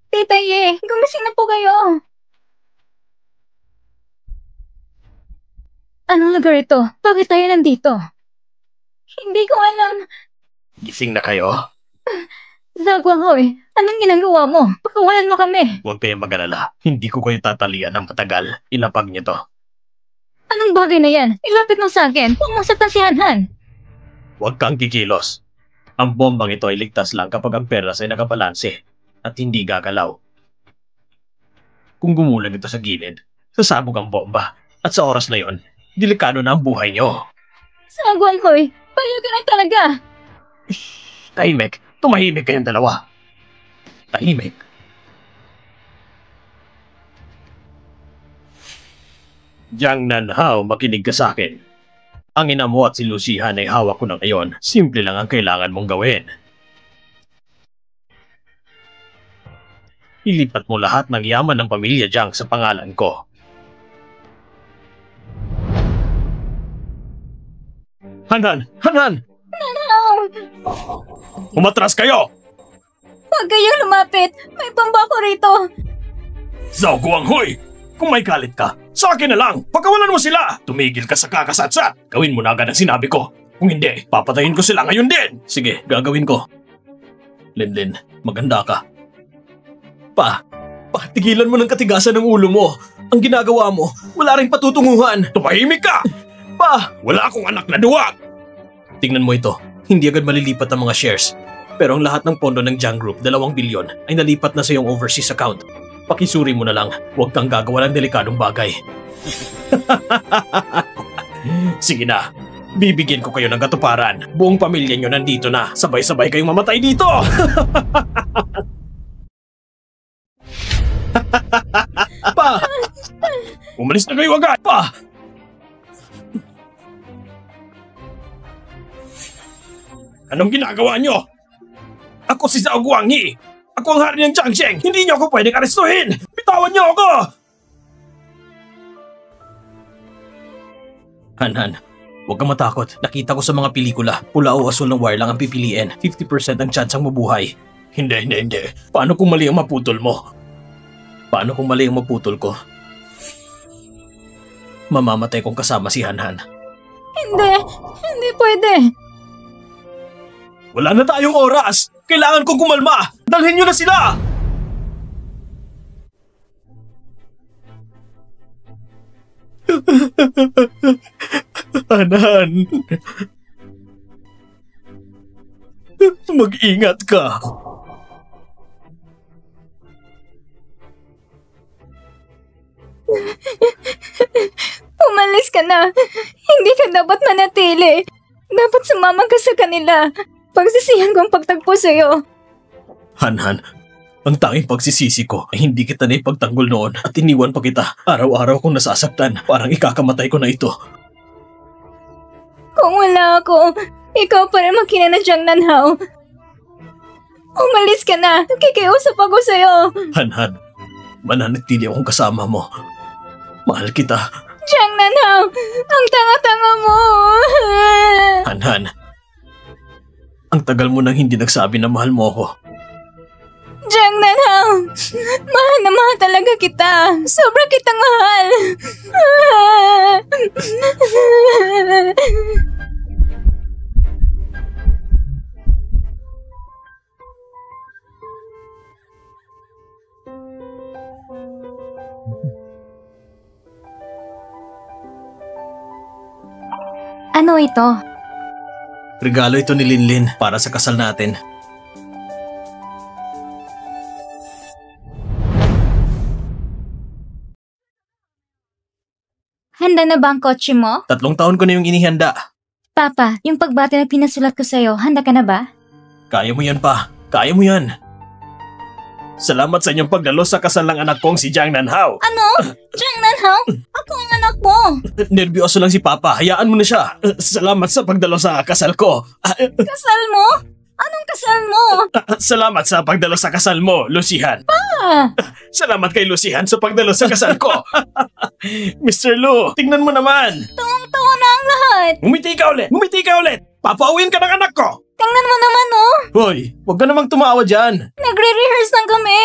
Tita Ye, gumising na po kayo. Anong lugar ito? Bakit tayo nandito? Hindi ko alam. Gising na kayo? Zhao Guanghui, anong ginagawa mo? Pakawalan mo kami. Huwag kayong mag-alala. Hindi ko kayo tatalian ng matagal. Ilapag niyo to. Anong bagay na yan? Ilapit mo sa akin. Huwag mong saktan si Han-Han. Huwag kang kikilos. Ang bombang ito ay ligtas lang kapag ang perlas ay nakabalanse at hindi gagalaw. Kung gumulang ito sa gilid, sasabog ang bomba. At sa oras na yon, delikado na ang buhay niyo. Zhao Guanghui, payo ka na talaga. Tahimik. Tumahimik kayong dalawa. Tahimik. Jiang Nanhao, makinig ka sa akin. Ang ina mo at si Lucihan ay hawak ko na ngayon. Simple lang ang kailangan mong gawin. Ilipat mo lahat ng yaman ng pamilya Jiang sa pangalan ko. Han-Han! Han-Han! Umatras kayo! Huwag kayong lumapit. May pambako rito. Zhao Guanghui! Kung may galit ka, sa akin na lang! Pagkawalan mo sila! Tumigil ka sa kakasatsat! Gawin mo na agad ang sinabi ko. Kung hindi, papatayin ko sila ngayon din! Sige, gagawin ko. Linlin, maganda ka. Pa, tigilan mo ng katigasan ng ulo mo. Ang ginagawa mo, wala ring patutunguhan. Tumahimik ka! Pa, wala akong anak na duwag! Tingnan mo ito, hindi agad malilipat ang mga shares. Pero ang lahat ng pondo ng Jiang Group, 2 bilyon, ay nalipat na sa iyong overseas account. Pakisuri mo na lang, huwag kang gagawa ng delikadong bagay. Sige na, bibigyan ko kayo ng katuparan. Buong pamilya nyo nandito na, sabay-sabay kayong mamatay dito! Pa! Umalis na kayo agad! Pa! Anong ginagawa nyo? Ako si Zhao Guangyi! Ako ang hari ng Jiangsheng! Hindi nyo ako pwedeng arestuhin! Bitawan nyo ako! Han-Han, huwag kang matakot. Nakita ko sa mga pelikula, pula o asul ng wire lang ang pipiliin. 50% ang chance ang mabuhay. Hindi. Paano kung mali ang maputol mo? Paano kung mali ang maputol ko? Mamamatay kong kasama si Han-Han. Hindi pwede. Wala na tayong oras! Kailangan kong kumalma! Dalhin nyo na sila! Han-Han! Mag-ingat ka! Umalis ka na. Hindi ka dapat manatili. Dapat sumama ka sa kanila. Pagsisihan ko ang pagtagpo sa'yo. Han-Han, ang tanging pagsisisi ko ay hindi kita na ipagtanggol noon at iniwan pa kita. Araw-araw kong nasasaktan, parang ikakamatay ko na ito. Kung wala ako, ikaw pa rin makina na Jiang Nanhao. Umalis ka na. Nakikiusap ako sa'yo. Han, mananatili akong kasama mo. Mahal kita. Jiang Nanhao, ang tanga-tanga mo. Han, ang tagal mo nang hindi nagsabi na mahal mo ako. Jiang Nanhao, mahal na mahal talaga kita. Sobra kitang mahal. Ano ito? Regalo ito ni Linlin para sa kasal natin. Handa na ba ang kotse mo? 3 taon ko na yung inihanda. Papa, yung pagbati na pinasulat ko sa'yo, handa ka na ba? Kaya mo yan pa. Kaya mo yan. Salamat sa inyong pagdalo sa kasal ng anak kong si Jiang Nanhao. Ano? Jiang Nanhao? Ako ang anak mo. Nervyoso lang si Papa. Hayaan mo na siya. Salamat sa pagdalo sa kasal ko. Kasal mo? Anong kasal mo? Salamat sa pagdalo sa kasal mo, Lucihan. Salamat kay Lucihan sa pagdalo sa kasal ko. Mr. Lu, tingnan mo naman. Tawang-tawa na ang lahat. Ngumiti ka ulit. Ngumiti ka ulit. Papauwiin ka ng anak ko. Tingnan mo naman, oh. Hoy, huwag ka namang tumawa dyan. Nagre-rehearse lang kami.